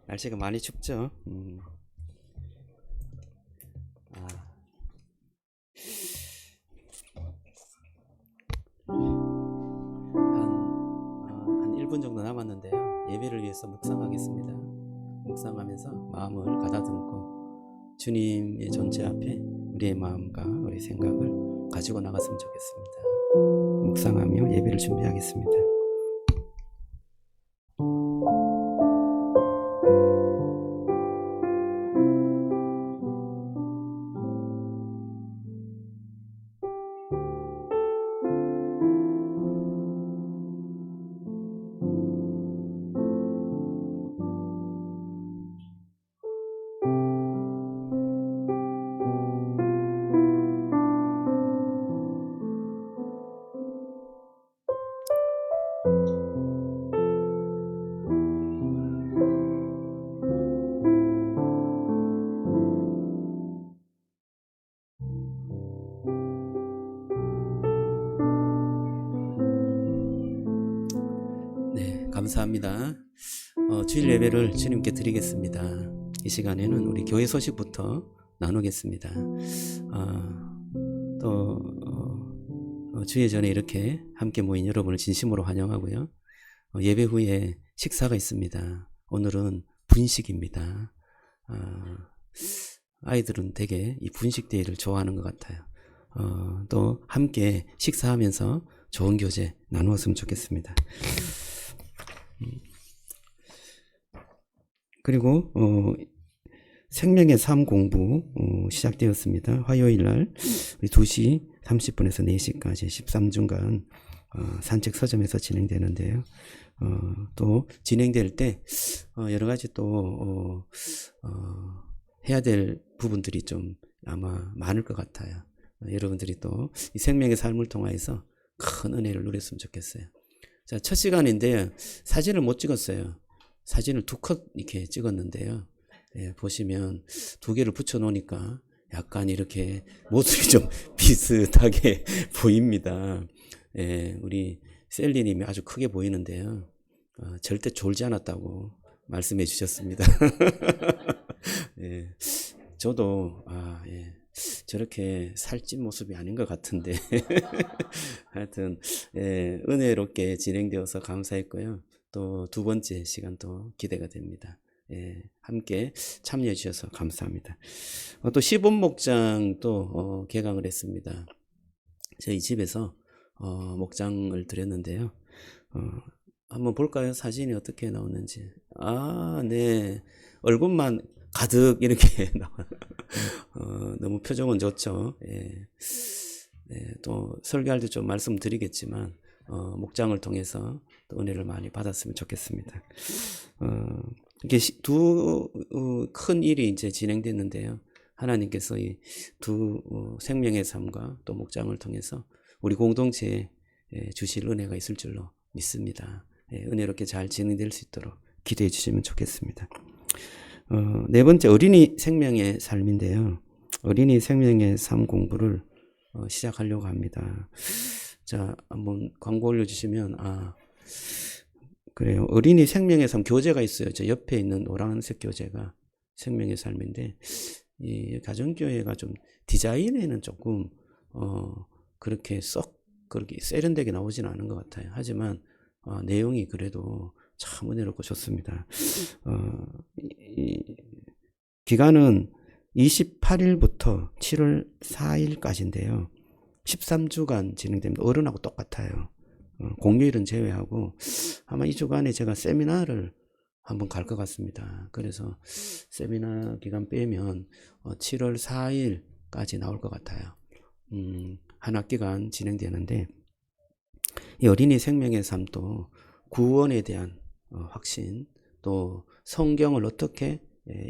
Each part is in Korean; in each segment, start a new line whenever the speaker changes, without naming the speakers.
날씨가 많이 춥죠. 아, 한 1분 정도 남았는데요. 예배를 위해서 묵상하겠습니다. 묵상하면서 마음을 가다듬고 주님의 존재 앞에 우리의 마음과 우리 생각을 가지고 나갔으면 좋겠습니다. 묵상하며 예배를 준비하겠습니다. 네, 감사합니다. 주일 예배를 주님께 드리겠습니다. 이 시간에는 우리 교회 소식부터 나누겠습니다. 주일 전에 이렇게 함께 모인 여러분을 진심으로 환영하고요. 예배 후에 식사가 있습니다. 오늘은 분식입니다. 아이들은 되게 이 분식 데이를 좋아하는 것 같아요. 또 함께 식사하면서 좋은 교제 나누었으면 좋겠습니다. 그리고 생명의 삶 공부 시작되었습니다. 화요일날 2시 30분에서 4시까지 13주간 산책 서점에서 진행되는데요. 또 진행될 때 여러 가지 또 해야 될 부분들이 좀 아마 많을 것 같아요. 여러분들이 또 이 생명의 삶을 통해서 큰 은혜를 누렸으면 좋겠어요. 자, 첫 시간인데 사진을 못 찍었어요. 사진을 2컷 이렇게 찍었는데요. 예, 보시면 2개를 붙여 놓으니까 약간 이렇게 모습이 좀 비슷하게 보입니다. 예, 우리 셀리님이 아주 크게 보이는데요. 절대 졸지 않았다고 말씀해 주셨습니다. 예, 저도 예, 저렇게 살찐 모습이 아닌 것 같은데 하여튼 예, 은혜롭게 진행되어서 감사했고요. 또 2번째 시간도 기대가 됩니다. 예, 함께 참여해 주셔서 감사합니다. 또 시본 목장도 개강을 했습니다. 저희 집에서 목장을 드렸는데요. 한번 볼까요? 사진이 어떻게 나오는지. 네. 얼굴만 가득 이렇게 나와. 너무 표정은 좋죠. 예. 네, 또 설교할 때 좀 말씀드리겠지만 목장을 통해서 또 은혜를 많이 받았으면 좋겠습니다. 이게 두 큰 일이 이제 진행됐는데요. 하나님께서 이 두 생명의 삶과 또 목장을 통해서 우리 공동체에 주실 은혜가 있을 줄로 믿습니다. 은혜롭게 잘 진행될 수 있도록 기도해 주시면 좋겠습니다. 네 번째 어린이 생명의 삶인데요. 어린이 생명의 삶 공부를 시작하려고 합니다. 자, 한번 광고 올려주시면 그래요. 어린이 생명의 삶 교재가 있어요. 저 옆에 있는 노란색 교재가 생명의 삶인데 이 가정교회가 좀 디자인에는 조금 그렇게 썩 그렇게 세련되게 나오진 않은 것 같아요. 하지만 내용이 그래도 참 은혜롭고 좋습니다. 기간은 28일부터 7월 4일까지인데요. 13주간 진행됩니다. 어른하고 똑같아요. 공휴일은 제외하고 아마 이 주간에 제가 세미나를 한번 갈 것 같습니다. 그래서 세미나 기간 빼면 7월 4일까지 나올 것 같아요. 한 학기간 진행되는데 이 어린이 생명의 삶도 구원에 대한 확신, 또 성경을 어떻게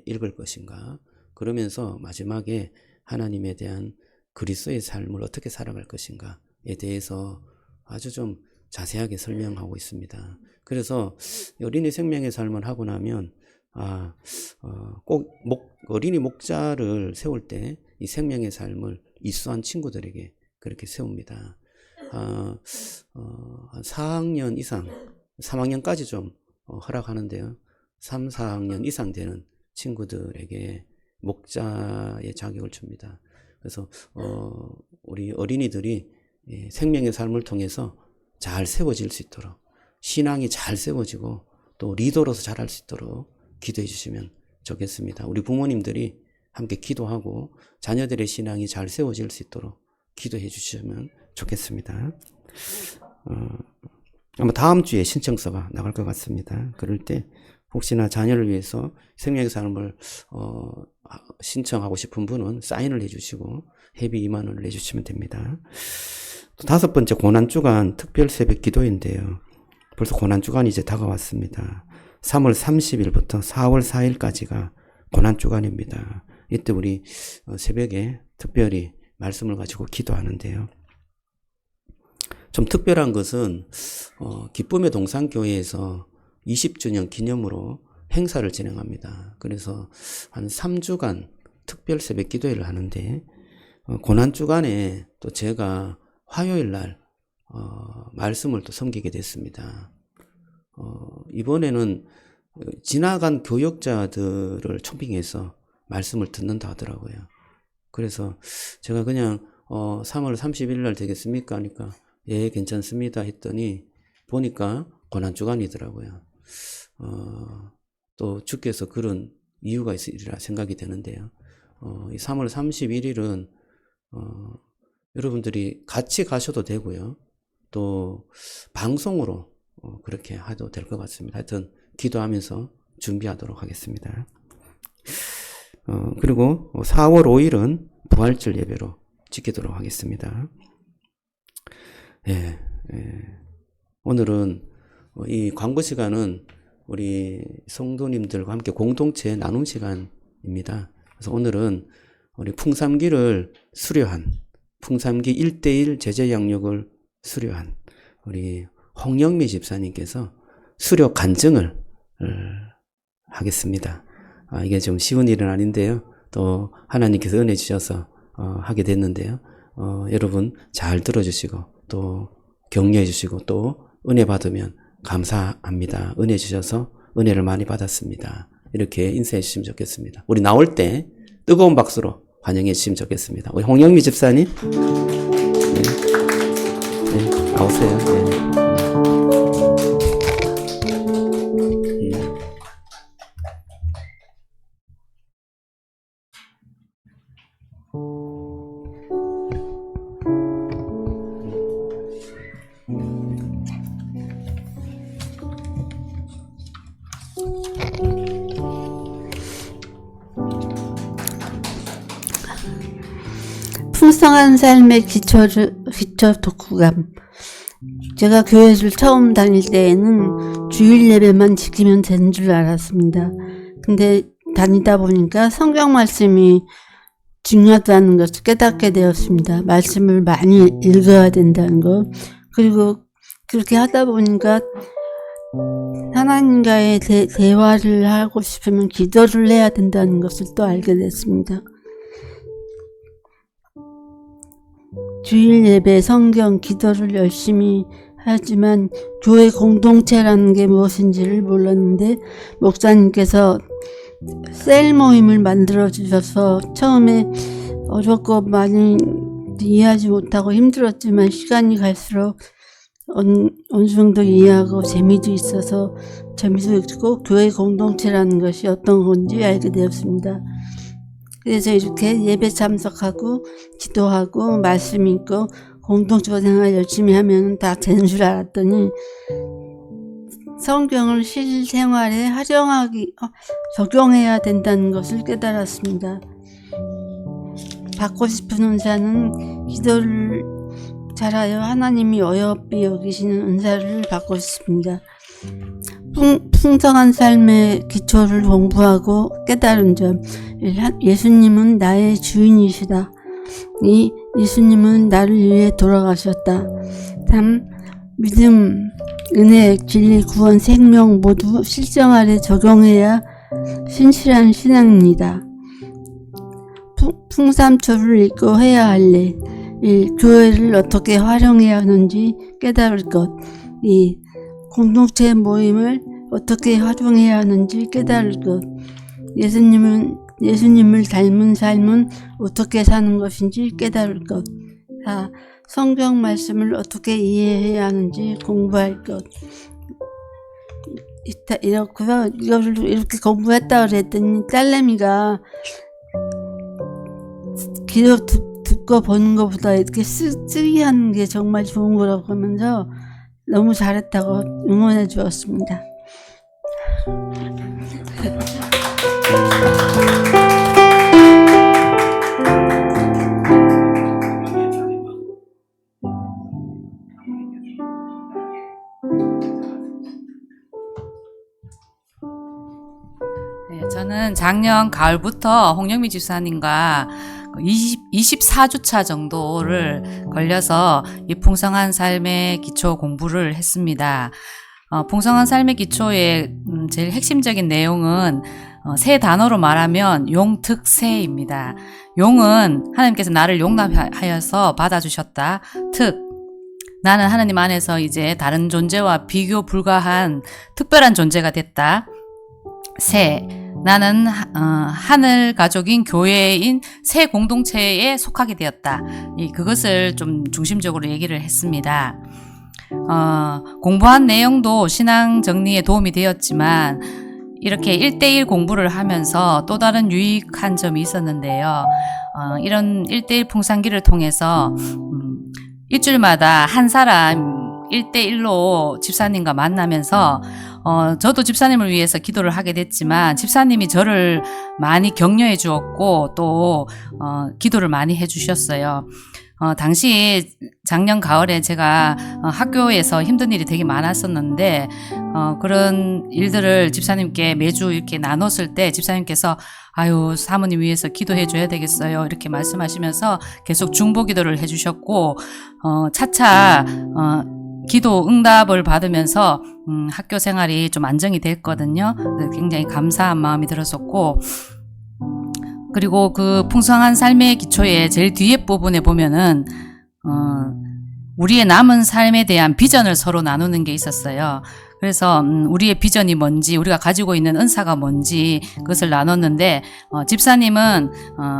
읽을 것인가, 그러면서 마지막에 하나님에 대한 그리스도의 삶을 어떻게 살아갈 것인가에 대해서 아주 좀 자세하게 설명하고 있습니다. 그래서 어린이 생명의 삶을 하고 나면 꼭 어린이 목자를 세울 때 이 생명의 삶을 이수한 친구들에게 그렇게 세웁니다. 한 4학년 이상, 3학년까지 좀 허락하는데요. 3, 4학년 이상 되는 친구들에게 목자의 자격을 줍니다. 그래서 우리 어린이들이 생명의 삶을 통해서 잘 세워질 수 있도록, 신앙이 잘 세워지고 또 리더로서 잘할 수 있도록 기도해 주시면 좋겠습니다. 우리 부모님들이 함께 기도하고 자녀들의 신앙이 잘 세워질 수 있도록 기도해 주시면 좋겠습니다. 아마 다음 주에 신청서가 나갈 것 같습니다. 그럴 때 혹시나 자녀를 위해서 생명의 삶을 신청하고 싶은 분은 사인을 해주시고 회비 2만 원을 내주시면 됩니다. 또 5번째 고난주간 특별 새벽 기도인데요. 벌써 고난주간이 이제 다가왔습니다. 3월 30일부터 4월 4일까지가 고난주간입니다. 이때 우리 새벽에 특별히 말씀을 가지고 기도하는데요. 좀 특별한 것은 기쁨의 동산교회에서 20주년 기념으로 행사를 진행합니다. 그래서 한 3주간 특별 새벽 기도회를 하는데 고난주간에 또 제가 화요일 날 말씀을 또 섬기게 됐습니다. 이번에는 지나간 교역자들을 초빙해서 말씀을 듣는다 하더라고요. 그래서 제가 그냥 3월 30일 날 되겠습니까? 하니까 예, 괜찮습니다 했더니 보니까 고난주간이더라고요. 또 주께서 그런 이유가 있으리라 생각이 되는데요. 이 3월 31일은 여러분들이 같이 가셔도 되고요. 또 방송으로 그렇게 해도 될 것 같습니다. 하여튼 기도하면서 준비하도록 하겠습니다. 그리고 4월 5일은 부활절 예배로 지키도록 하겠습니다. 오늘은 이 광고 시간은 우리 성도님들과 함께 공동체 나눔 시간입니다. 그래서 오늘은 우리 풍삼기를 수료한, 풍삼기 1:1 제재 양육을 수료한 우리 홍영미 집사님께서 수료 간증을 하겠습니다. 이게 좀 쉬운 일은 아닌데요. 또 하나님께서 은혜 주셔서 하게 됐는데요. 여러분 잘 들어주시고 또 격려해 주시고 또 은혜 받으면 감사합니다. 은혜 주셔서 은혜를 많이 받았습니다. 이렇게 인사해 주시면 좋겠습니다. 우리 나올 때 뜨거운 박수로 환영해 주시면 좋겠습니다. 우리 홍영미 집사님 네, 나오세요. 네.
풍성한 삶의 기초 독후감. 제가 교회를 처음 다닐 때에는 주일 예배만 지키면 되는 줄 알았습니다. 근데 다니다 보니까 성경 말씀이 중요하다는 것을 깨닫게 되었습니다. 말씀을 많이 읽어야 된다는 것. 그리고 그렇게 하다 보니까 하나님과의 대화를 하고 싶으면 기도를 해야 된다는 것을 또 알게 됐습니다. 주일 예배, 성경, 기도를 열심히 하지만 교회 공동체라는 게 무엇인지를 몰랐는데 목사님께서 셀 모임을 만들어 주셔서 처음에 어렵고 많이 이해하지 못하고 힘들었지만 시간이 갈수록 어느 정도 이해하고 재미도 있어서 재미도 있고 교회 공동체라는 것이 어떤 건지 알게 되었습니다. 그래서 이렇게 예배 참석하고 기도하고 말씀 읽고 공동체 생활 열심히 하면 다 되는 줄 알았더니 성경을 실생활에 적용해야 된다는 것을 깨달았습니다. 받고 싶은 은사는 기도를 잘하여 하나님이 어여삐 여기시는 은사를 받고 싶습니다. 풍성한 삶의 기초를 공부하고 깨달은 점. 예수님은 나의 주인이시다. 예수님은 나를 위해 돌아가셨다. 3. 믿음, 은혜, 진리, 구원, 생명 모두 실생활에 적용해야 신실한 신앙입니다. 풍삼초를 읽고 해야 할 일. 1. 교회를 어떻게 활용해야 하는지 깨달을 것. 2. 공동체 모임을 어떻게 활용해야 하는지 깨달을 것. 예수님을 닮은 삶은 어떻게 사는 것인지 깨달을 것. 4. 성경 말씀을 어떻게 이해해야 하는지 공부할 것. 이렇고요. 이거를 이렇게 공부했다 그랬더니 딸내미가 기도 듣고 보는 것보다 이렇게 쓰기 하는 게 정말 좋은 거라고 하면서 너무 잘했다고 응원해 주었습니다.
네, 저는 작년 가을부터 홍영미 집사님과 24주차 정도를 걸려서 이 풍성한 삶의 기초 공부를 했습니다. 풍성한 삶의 기초의 제일 핵심적인 내용은 세 단어로 말하면 용특세입니다. 용은 하나님께서 나를 용납하여서 받아주셨다. 특, 나는 하나님 안에서 이제 다른 존재와 비교 불가한 특별한 존재가 됐다. 새, 나는 하늘 가족인 교회인 새 공동체에 속하게 되었다. 그것을 좀 중심적으로 얘기를 했습니다. 공부한 내용도 신앙 정리에 도움이 되었지만 이렇게 1대1 공부를 하면서 또 다른 유익한 점이 있었는데요. 이런 1대1 풍상기를 통해서 일주일마다 한 사람 1대1로 집사님과 만나면서 저도 집사님을 위해서 기도를 하게 됐지만 집사님이 저를 많이 격려해 주었고 또 기도를 많이 해 주셨어요. 당시 작년 가을에 제가 학교에서 힘든 일이 되게 많았었는데 그런 일들을 집사님께 매주 이렇게 나눴을 때 집사님께서 아유 사모님 위해서 기도해 줘야 되겠어요 이렇게 말씀하시면서 계속 중보 기도를 해 주셨고 차차 기도 응답을 받으면서 학교 생활이 좀 안정이 됐거든요. 굉장히 감사한 마음이 들었었고 그리고 그 풍성한 삶의 기초의 제일 뒤에 부분에 보면은 우리의 남은 삶에 대한 비전을 서로 나누는 게 있었어요. 그래서 우리의 비전이 뭔지 우리가 가지고 있는 은사가 뭔지 그것을 나눴는데 집사님은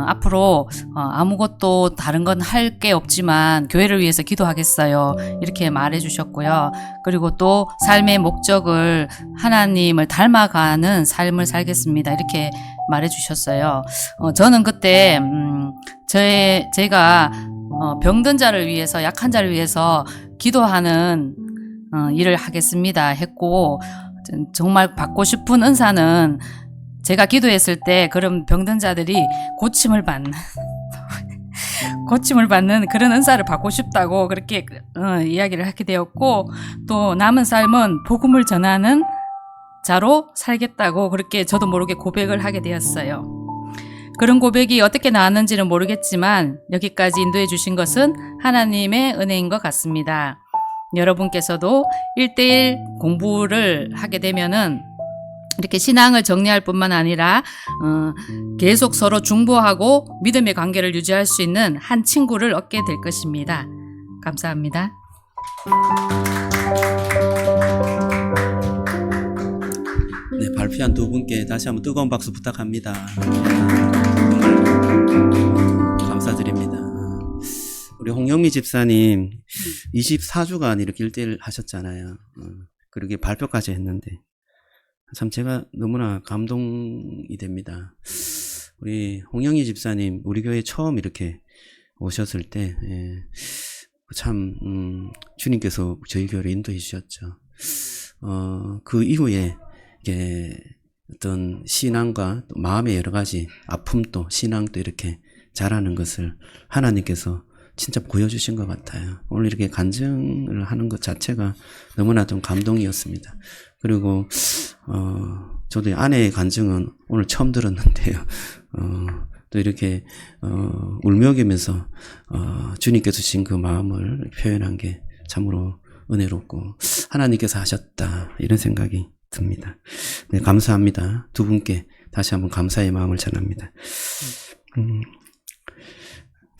앞으로 아무것도 다른 건 할 게 없지만 교회를 위해서 기도하겠어요 이렇게 말해 주셨고요. 그리고 또 삶의 목적을 하나님을 닮아가는 삶을 살겠습니다 이렇게 말해 주셨어요. 저는 그때 제가 병든 자를 위해서 약한 자를 위해서 기도하는 일을 하겠습니다 했고 정말 받고 싶은 은사는 제가 기도했을 때 그런 병든 자들이 고침을 받는 그런 은사를 받고 싶다고 그렇게 이야기를 하게 되었고 또 남은 삶은 복음을 전하는 자로 살겠다고 그렇게 저도 모르게 고백을 하게 되었어요. 그런 고백이 어떻게 나왔는지는 모르겠지만 여기까지 인도해 주신 것은 하나님의 은혜인 것 같습니다. 여러분께서도 1대1 공부를 하게 되면은 이렇게 신앙을 정리할 뿐만 아니라 계속 서로 중보하고 믿음의 관계를 유지할 수 있는 한 친구를 얻게 될 것입니다. 감사합니다.
네, 발표한 두 분께 다시 한번 뜨거운 박수 부탁합니다. 감사드립니다. 우리 홍영미 집사님 24주간 이렇게 1대1 하셨잖아요. 그러게 발표까지 했는데 참 제가 너무나 감동이 됩니다. 우리 홍영미 집사님 우리 교회 처음 이렇게 오셨을 때 참 주님께서 저희 교회를 인도해 주셨죠. 그 이후에 이게 어떤 신앙과 또 마음의 여러 가지 아픔도 신앙도 이렇게 자라는 것을 하나님께서 진짜 보여주신 것 같아요. 오늘 이렇게 간증을 하는 것 자체가 너무나 좀 감동이었습니다. 그리고 저도 아내의 간증은 오늘 처음 들었는데요. 또 이렇게 울먹이면서 주님께서 주신 그 마음을 표현한 게 참으로 은혜롭고 하나님께서 하셨다 이런 생각이 듭니다. 네, 감사합니다. 두 분께 다시 한번 감사의 마음을 전합니다.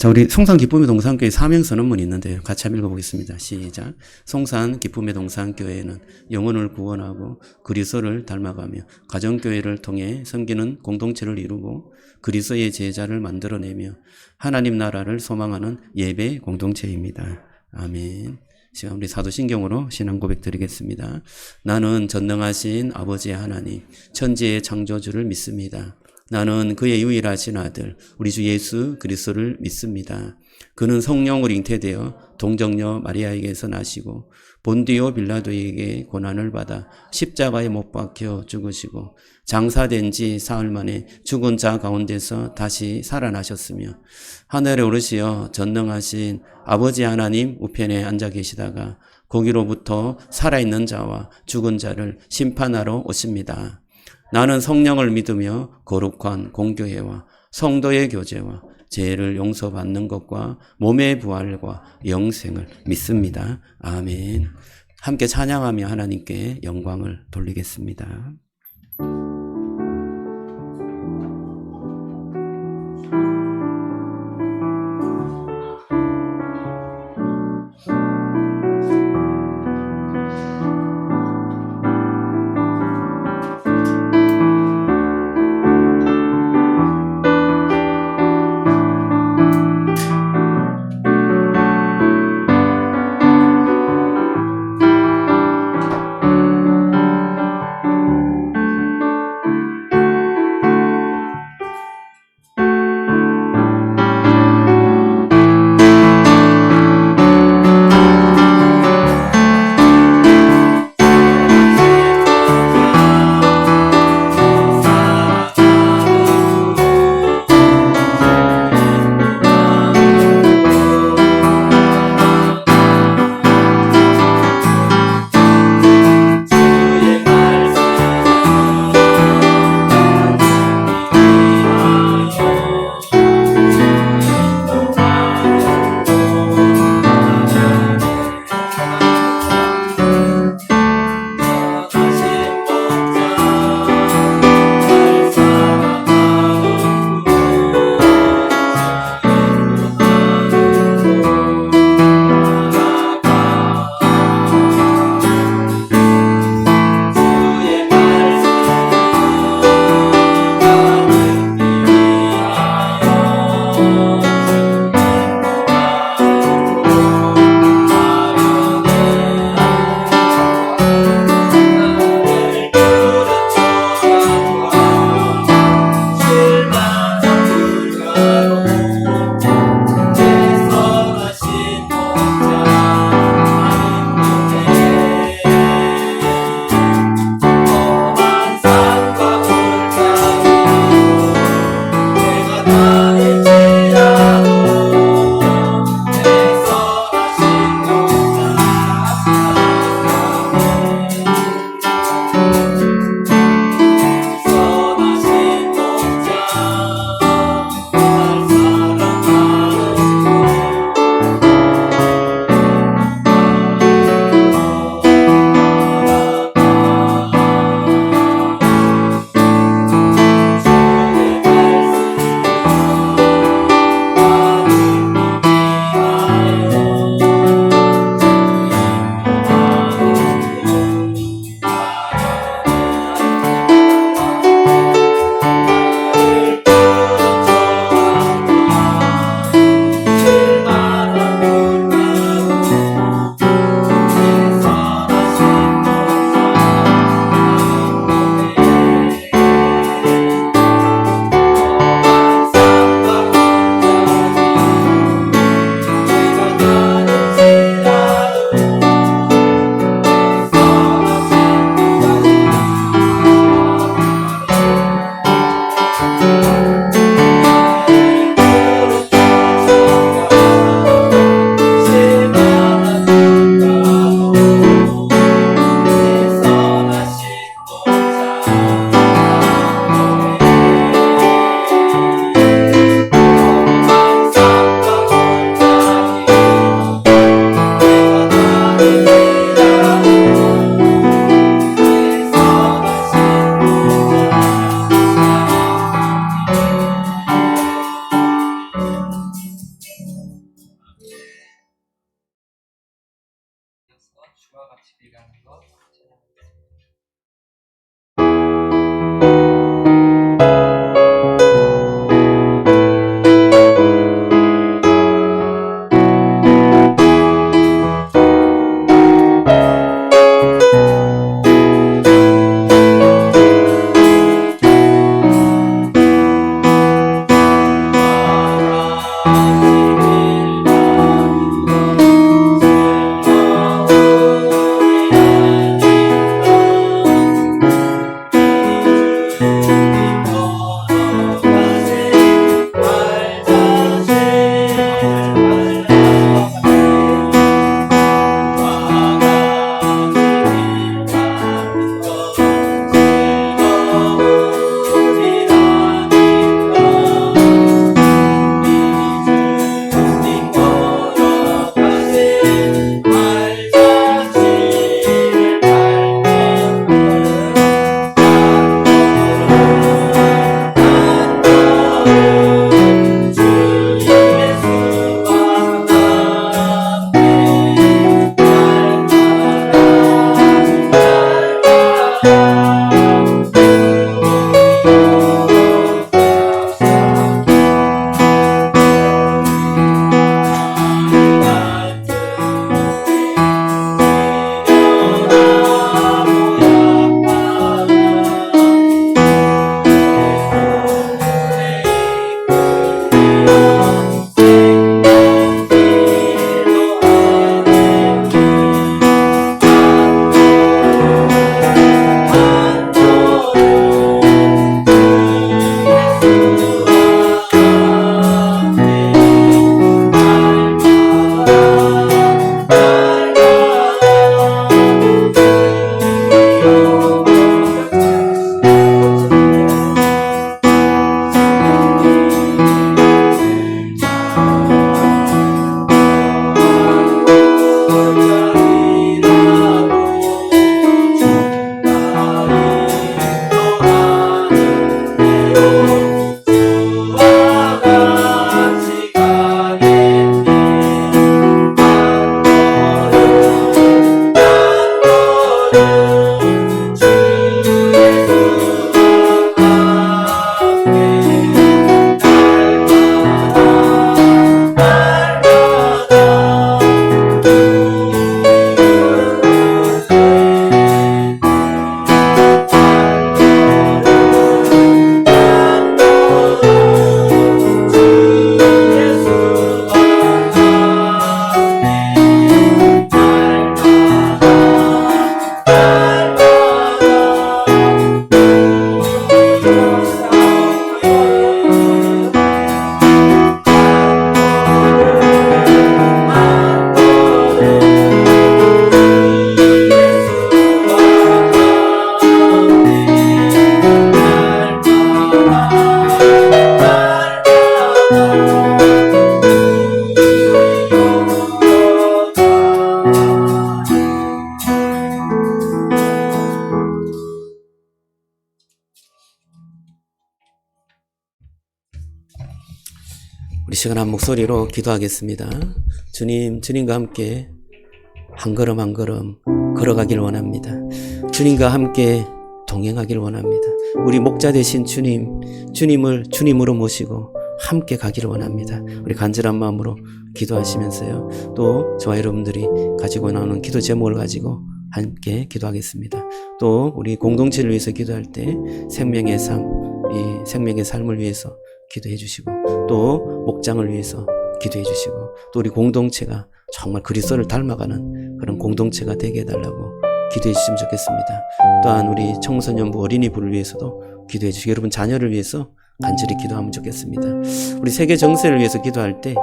자, 우리 송산 기쁨의 동산교회 사명 선언문이 있는데요. 같이 한번 읽어보겠습니다. 시작. 송산 기쁨의 동산교회는 영혼을 구원하고 그리스도를 닮아가며 가정교회를 통해 섬기는 공동체를 이루고 그리스도의 제자를 만들어내며 하나님 나라를 소망하는 예배 공동체입니다. 아멘. 시간 우리 사도신경으로 신앙 고백 드리겠습니다. 나는 전능하신 아버지 하나님, 천지의 창조주를 믿습니다. 나는 그의 유일하신 아들 우리 주 예수 그리스도를 믿습니다. 그는 성령으로 잉태되어 동정녀 마리아에게서 나시고 본디오 빌라도에게 고난을 받아 십자가에 못 박혀 죽으시고 장사된 지 사흘 만에 죽은 자 가운데서 다시 살아나셨으며 하늘에 오르시어 전능하신 아버지 하나님 우편에 앉아 계시다가 거기로부터 살아있는 자와 죽은 자를 심판하러 오십니다. 나는 성령을 믿으며 거룩한 공교회와 성도의 교제와 죄를 용서받는 것과 몸의 부활과 영생을 믿습니다. 아멘. 함께 찬양하며 하나님께 영광을 돌리겠습니다. 우리 시원한 목소리로 기도하겠습니다. 주님, 주님과 함께 한 걸음 한 걸음 걸어가길 원합니다. 주님과 함께 동행하길 원합니다. 우리 목자 되신 주님, 주님을 주님으로 모시고 함께 가기를 원합니다. 우리 간절한 마음으로 기도하시면서요. 또 저와 여러분들이 가지고 나오는 기도 제목을 가지고 함께 기도하겠습니다. 또 우리 공동체를 위해서 기도할 때 생명의 삶, 이 생명의 삶을 위해서 기도해 주시고, 또 목장을 위해서 기도해 주시고, 또 우리 공동체가 정말 그리스도를 닮아가는 그런 공동체가 되게 해달라고 기도해 주시면 좋겠습니다. 또한 우리 청소년부 어린이부를 위해서도 기도해 주시고, 여러분 자녀를 위해서 간절히 기도하면 좋겠습니다. 우리 세계 정세를 위해서 기도할 때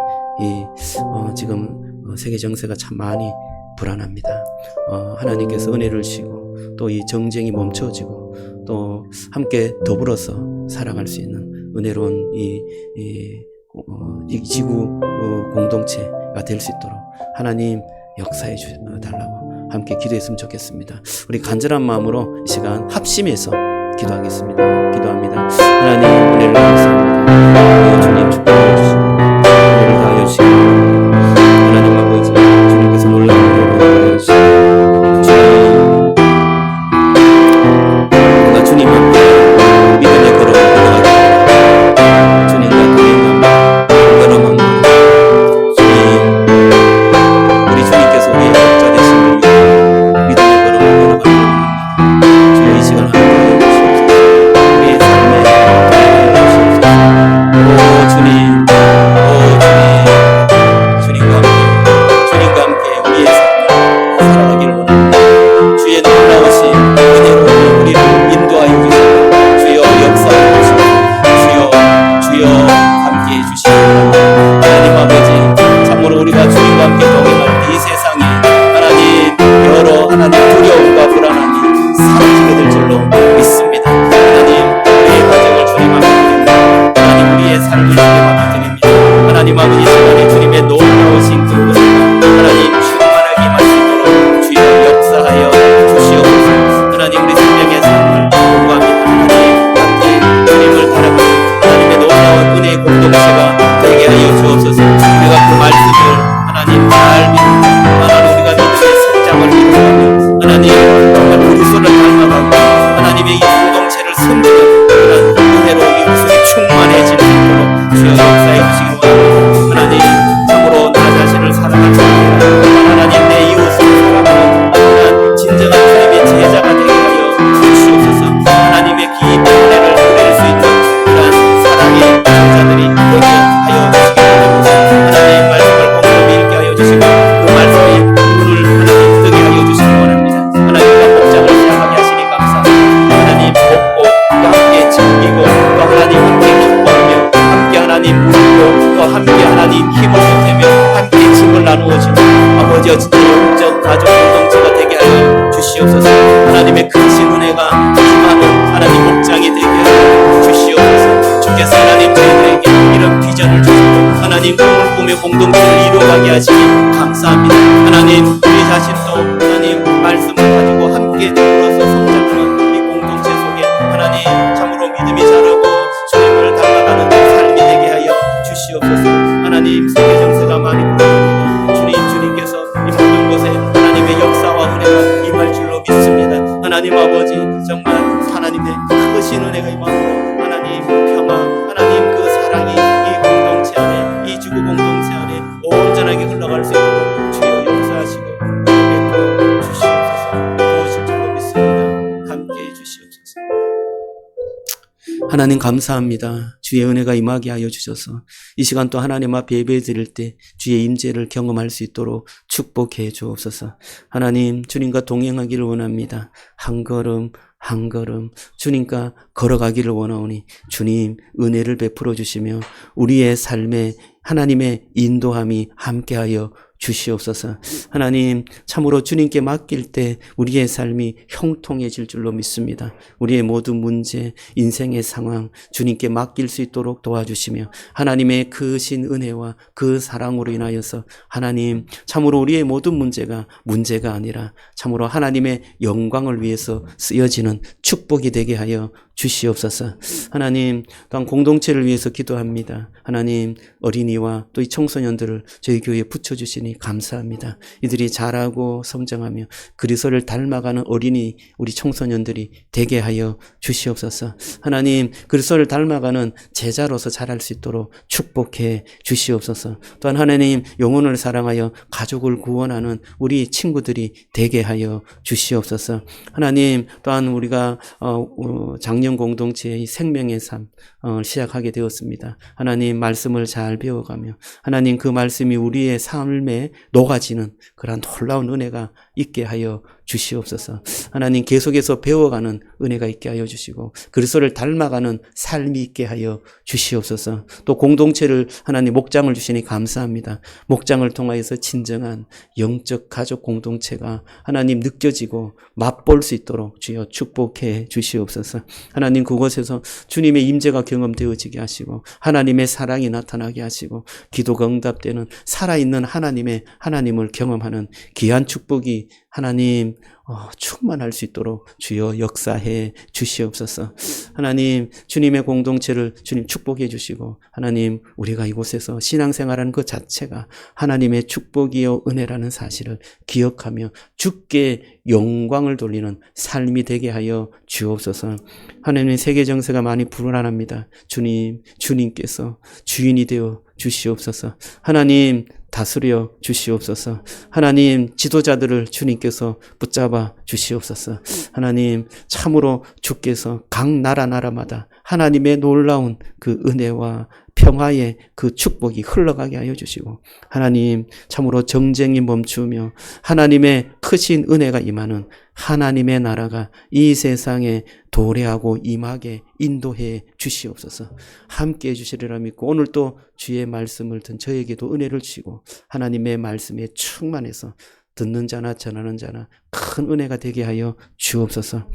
지금 세계 정세가 참 많이 불안합니다. 하나님께서 은혜를 주시고, 또 이 정쟁이 멈춰지고, 또 함께 더불어서 살아갈 수 있는 은혜로운 이 지구 공동체가 될 수 있도록 하나님 역사해 달라고 함께 기도했으면 좋겠습니다. 우리 간절한 마음으로 이 시간 합심해서 기도하겠습니다. 기도합니다. 하나님 은혜를 감사합니다. 주님 축복해 주시고 은혜를 다하여 주시고, 하나님 아버지 주님께서 놀라운 은혜를 다하여 주시고 삶을 주게 맡겨드립니다. 하나님 아버지 시간에 주님의 놀라우신 그 은혜가 하나님 충만하게 임할 수 있도록 주여 역사하여 주시옵소서. 하나님 우리 생명의 삶을 공부합니다. 하나님 함께 주님을 따라가는 하나님의 놀라운 은혜의 공동체가 되게 하여 주옵소서. 우리가 그 말씀을 하나님 잘 믿고 하나님 우리가 믿음의 성장을 이루어가며 하나님 정말 그리스도를 닮아가고 하나님의 이 공동체를 섬기는 그런 은혜로 이 구속이 충만해질 수 있도록 주여 역사해 주시기 원합니다. 하나님 참으로 나 자신을 사랑할 수 있게 하나님 내 이웃을 사랑하는 그런 진정한 주님의 제자가 되게 하여 주시옵소서. 하나님의 깊은 은혜를 누릴 수 있는 그런 사랑의 제자들이 되게 하여 주시기 원합니다. 하나님 말씀을 꼼꼼히 읽게 하여 주시고 그 말씀의 눈을 하나님 뜨게 하여 주시기 원합니다. 하나님과 목장을 시작하게 하시니 감사합니다. 하나님 먹고 또 함께 즐기고 또 하나님 함께 기뻐하며 함께 하나님 누리고 또 함께 하나님 힘을 보태며 함께 짐을 나누어 주고 아버지 진짜 영적 가족 공동체가 되게 하여 주시옵소서. 하나님의 크신 은혜가 힘하는 하나님 목장이 되게 하여 주시옵소서. 주께서 하나님 저희들에게 이런 비전을 주시고 하나님 꿈을 꾸며 공동체를 이루어가게 하시니 감사합니다. 하나님 우리 자신도 하나님 말씀을 가지고 함께 더불어서 성장하는 이 공동체 속에 하나님 참으로 믿음이 자라고 주님을 닮아가는 삶이 되게 하여 주시옵소서. 하나님 세계 정세가 많이 불어납니다. 주님께서 이 모든 곳에 하나님의 역사와 은혜가 임할 줄로 믿습니다. 하나님 아버지 정말 하나님의 크신 은혜가 임하고 하나님 평화 하나님 그 사랑이 이 공동체 안에 이 지구 공동체 안에 온전하게 흘러갈 수 있도록 주여 역사하시고 은혜 주시옵소서. 도우실 줄로 믿습니다. 함께해 주시옵소서. 하나님 감사합니다. 주의 은혜가 임하게 하여 주셔서 이 시간 또 하나님 앞에 예배 드릴 때 주의 임재를 경험할 수 있도록 축복해 주옵소서. 하나님 주님과 동행하기를 원합니다. 한 걸음 한 걸음 주님과 걸어가기를 원하오니 주님 은혜를 베풀어 주시며 우리의 삶에 하나님의 인도함이 함께하여 주시옵소서. 하나님 참으로 주님께 맡길 때 우리의 삶이 형통해질 줄로 믿습니다. 우리의 모든 문제, 인생의 상황 주님께 맡길 수 있도록 도와주시며 하나님의 크신 은혜와 그 사랑으로 인하여서 하나님 참으로 우리의 모든 문제가 아니라 참으로 하나님의 영광을 위해서 쓰여지는 축복이 되게 하여 주시옵소서. 하나님 또한 공동체를 위해서 기도합니다. 하나님 어린이와 또 이 청소년들을 저희 교회에 붙여주시니 감사합니다. 이들이 자라고 성장하며 그리스도를 닮아가는 어린이 우리 청소년들이 되게 하여 주시옵소서. 하나님 그리스도를 닮아가는 제자로서 자랄 수 있도록 축복해 주시옵소서. 또한 하나님 영혼을 사랑하여 가족을 구원하는 우리 친구들이 되게 하여 주시옵소서. 하나님 또한 우리가 작년 공동체의 생명의 삶 시작하게 되었습니다. 하나님 말씀을 잘 배워가며 하나님 그 말씀이 우리의 삶에 녹아지는 그런 놀라운 은혜가 있게 하여 주시옵소서. 하나님 계속해서 배워가는 은혜가 있게 하여 주시고 그리스도를 닮아가는 삶이 있게 하여 주시옵소서. 또 공동체를 하나님 목장을 주시니 감사합니다. 목장을 통하여서 진정한 영적 가족 공동체가 하나님 느껴지고 맛볼 수 있도록 주여 축복해 주시옵소서. 하나님 그곳에서 주님의 임재가 경험되어지게 하시고 하나님의 사랑이 나타나게 하시고 기도가 응답되는 살아있는 하나님을 경험하는 귀한 축복이 하나님 충만할 수 있도록 주여 역사해 주시옵소서. 하나님 주님의 공동체를 주님 축복해 주시고 하나님 우리가 이곳에서 신앙생활하는 그 자체가 하나님의 축복이요 은혜라는 사실을 기억하며 주께 영광을 돌리는 삶이 되게 하여 주옵소서. 하나님의 세계 정세가 많이 불안합니다. 주님께서 주인이 되어 주시옵소서. 하나님 다스려 주시옵소서. 하나님 지도자들을 주님께서 붙잡아 주시옵소서. 하나님 참으로 주께서 각 나라마다 하나님의 놀라운 그 은혜와 평화의 그 축복이 흘러가게 하여 주시고 하나님 참으로 정쟁이 멈추며 하나님의 크신 은혜가 임하는 하나님의 나라가 이 세상에 도래하고 임하게 인도해 주시옵소서. 함께해 주시리라 믿고 오늘 또 주의 말씀을 든 저에게도 은혜를 주시고 하나님의 말씀에 충만해서 듣는 자나 전하는 자나 큰 은혜가 되게 하여 주옵소서.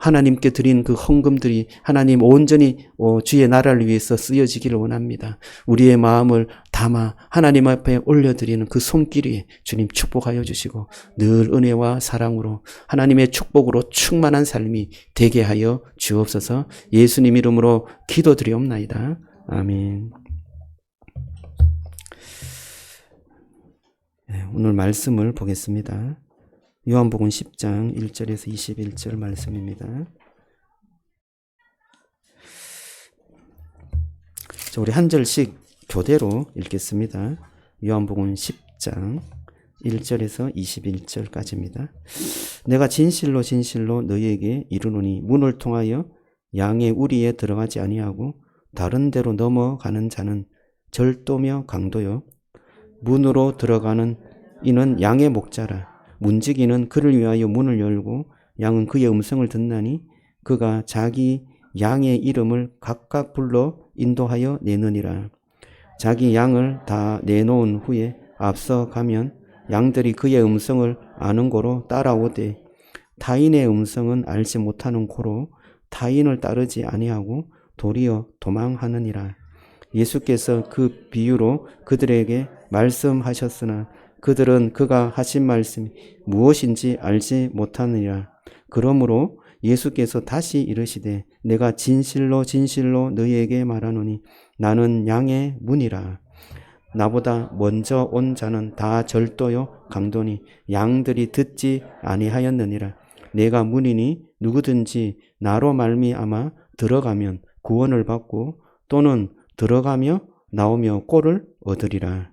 하나님께 드린 그 헌금들이 하나님 온전히 주의 나라를 위해서 쓰여지기를 원합니다. 우리의 마음을 담아 하나님 앞에 올려드리는 그 손길이 주님 축복하여 주시고 늘 은혜와 사랑으로 하나님의 축복으로 충만한 삶이 되게 하여 주옵소서. 예수님 이름으로 기도드리옵나이다. 아멘. 네, 오늘 말씀을 보겠습니다. 요한복음 10장 1절에서 21절 말씀입니다. 자, 우리 한 절씩 교대로 읽겠습니다. 요한복음 10장 1절에서 21절까지입니다. 내가 진실로 진실로 너희에게 이르노니 문을 통하여 양의 우리에 들어가지 아니하고 다른 데로 넘어가는 자는 절도며 강도요 문으로 들어가는 이는 양의 목자라. 문지기는 그를 위하여 문을 열고 양은 그의 음성을 듣나니 그가 자기 양의 이름을 각각 불러 인도하여 내느니라. 자기 양을 다 내놓은 후에 앞서 가면 양들이 그의 음성을 아는 고로 따라오되 타인의 음성은 알지 못하는 고로 타인을 따르지 아니하고 도리어 도망하느니라. 예수께서 그 비유로 그들에게 말씀하셨으나 그들은 그가 하신 말씀이 무엇인지 알지 못하느니라. 그러므로 예수께서 다시 이르시되 내가 진실로 진실로 너희에게 말하노니 나는 양의 문이라. 나보다 먼저 온 자는 다 절도요 강도니 양들이 듣지 아니하였느니라. 내가 문이니 누구든지 나로 말미암아 들어가면 구원을 받고 또는 들어가며 나오며 꼴을 얻으리라.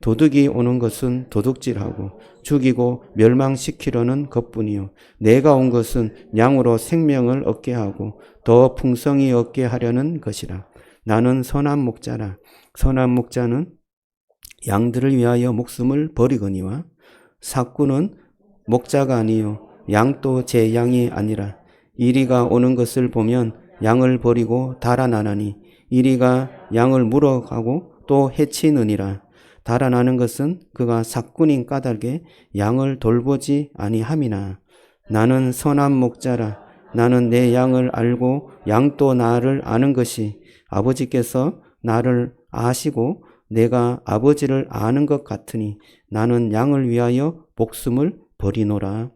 도둑이 오는 것은 도둑질하고 죽이고 멸망시키려는 것뿐이요 내가 온 것은 양으로 생명을 얻게 하고 더 풍성히 얻게 하려는 것이라. 나는 선한 목자라. 선한 목자는 양들을 위하여 목숨을 버리거니와 삭구는 목자가 아니요 양도 제 양이 아니라. 이리가 오는 것을 보면 양을 버리고 달아나나니 이리가 양을 물어가고 또 해치느니라. 달아나는 것은 그가 삭군인 까닭에 양을 돌보지 아니함이나. 나는 선한 목자라. 나는 내 양을 알고 양도 나를 아는 것이 아버지께서 나를 아시고 내가 아버지를 아는 것 같으니 나는 양을 위하여 목숨을 버리노라.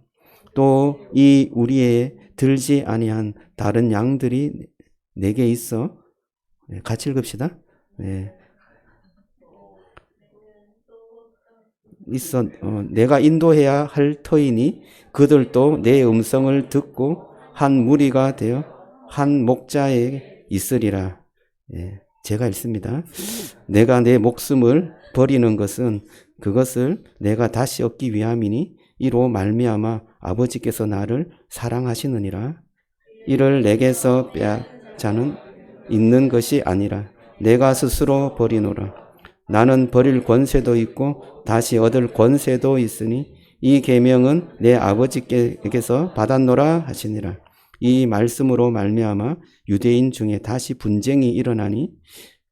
또 이 우리에 들지 아니한 다른 양들이 내게 있어. 같이 읽읍시다. 네. 있어 내가 인도해야 할 터이니 그들도 내 음성을 듣고 한 무리가 되어 한 목자에 있으리라. 예, 제가 읽습니다. 내가 내 목숨을 버리는 것은 그것을 내가 다시 얻기 위함이니 이로 말미암아 아버지께서 나를 사랑하시느니라. 이를 내게서 빼앗 자는 있는 것이 아니라 내가 스스로 버리노라. 나는 버릴 권세도 있고 다시 얻을 권세도 있으니 이 계명은 내 아버지께서 받았노라 하시니라. 이 말씀으로 말미암아 유대인 중에 다시 분쟁이 일어나니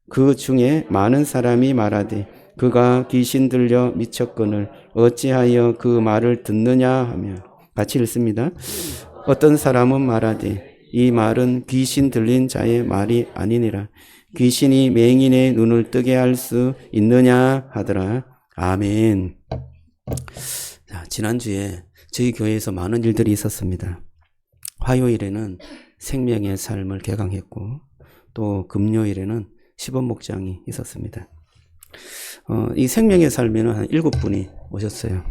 그 중에 많은 사람이 말하되 그가 귀신 들려 미쳤거늘 어찌하여 그 말을 듣느냐 하며. 같이 읽습니다. 어떤 사람은 말하되 이 말은 귀신 들린 자의 말이 아니니라. 귀신이 맹인의 눈을 뜨게 할 수 있느냐 하더라. 아멘. 자, 지난주에 저희 교회에서 많은 일들이 있었습니다. 화요일에는 생명의 삶을 개강했고 또 금요일에는 시범목장이 있었습니다. 이 생명의 삶에는 한 7분이 오셨어요.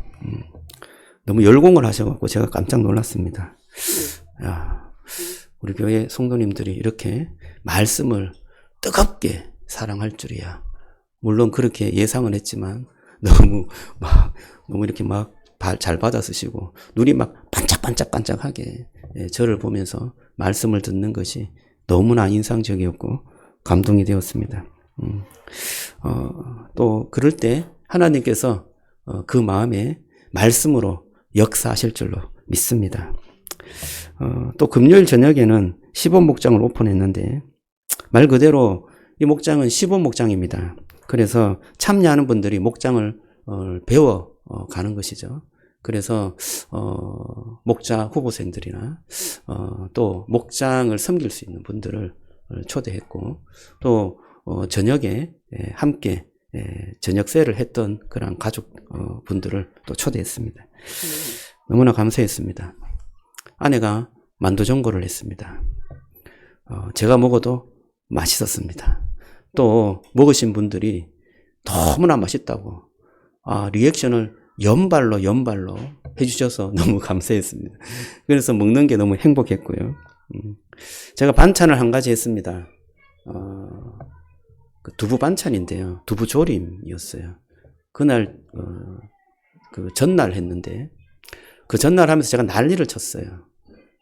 너무 열공을 하셔갖고 제가 깜짝 놀랐습니다. 야, 우리 교회 성도님들이 이렇게 말씀을 뜨겁게 사랑할 줄이야. 물론 그렇게 예상은 했지만 너무 이렇게 잘 받아쓰시고 눈이 막 반짝반짝반짝하게 저를 보면서 말씀을 듣는 것이 너무나 인상적이었고 감동이 되었습니다. 또 그럴 때 하나님께서 그 마음에 말씀으로 역사하실 줄로 믿습니다. 또 금요일 저녁에는 시범 목장을 오픈했는데 말 그대로 이 목장은 시범 목장입니다. 그래서 참여하는 분들이 목장을 배워 가는 것이죠. 그래서 목자 후보생들이나 또 목장을 섬길 수 있는 분들을 초대했고 또 저녁에 함께 저녁세를 했던 그런 가족 분들을 또 초대했습니다. 너무나 감사했습니다. 아내가 만두전골을 했습니다. 제가 먹어도 맛있었습니다. 또 먹으신 분들이 너무나 맛있다고 리액션을 연발로 해주셔서 너무 감사했습니다. 그래서 먹는 게 너무 행복했고요. 제가 반찬을 한 가지 했습니다. 그 두부 반찬인데요. 두부 조림이었어요. 그날 그 전날 했는데 그 전날 하면서 제가 난리를 쳤어요.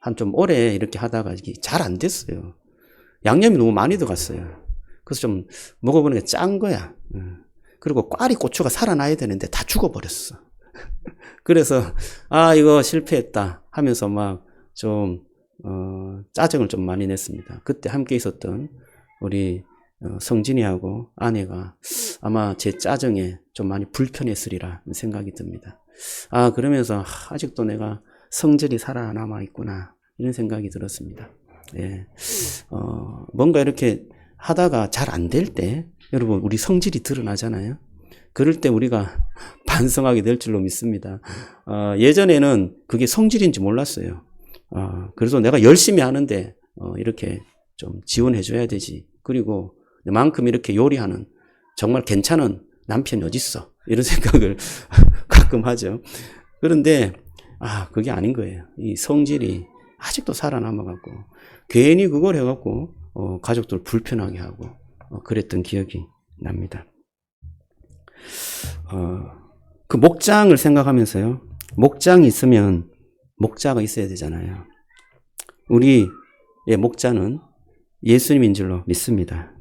한 좀 오래 이렇게 하다가 이게 잘 안 됐어요. 양념이 너무 많이 들어갔어요. 그래서 좀 먹어보니까 짠 거야. 그리고 꽈리 고추가 살아나야 되는데 다 죽어버렸어. 그래서 이거 실패했다 하면서 막 좀 짜증을 좀 많이 냈습니다. 그때 함께 있었던 우리 성진이하고 아내가 아마 제 짜증에 좀 많이 불편했으리라 생각이 듭니다. 그러면서 아직도 내가 성질이 살아남아 있구나 이런 생각이 들었습니다. 예. 뭔가 이렇게 하다가 잘 안 될 때 여러분 우리 성질이 드러나잖아요. 그럴 때 우리가 반성하게 될 줄로 믿습니다. 예전에는 그게 성질인지 몰랐어요. 그래서 내가 열심히 하는데 이렇게 좀 지원해 줘야 되지. 그리고 내만큼 이렇게 요리하는 정말 괜찮은 남편이 어딨어. 이런 생각을 가끔 하죠. 그런데 그게 아닌 거예요. 이 성질이 아직도 살아남아갖고 괜히 그걸 해갖고 가족들 불편하게 하고 그랬던 기억이 납니다. 그 목장을 생각하면서요. 목장이 있으면 목자가 있어야 되잖아요. 우리의 목자는 예수님인 줄로 믿습니다.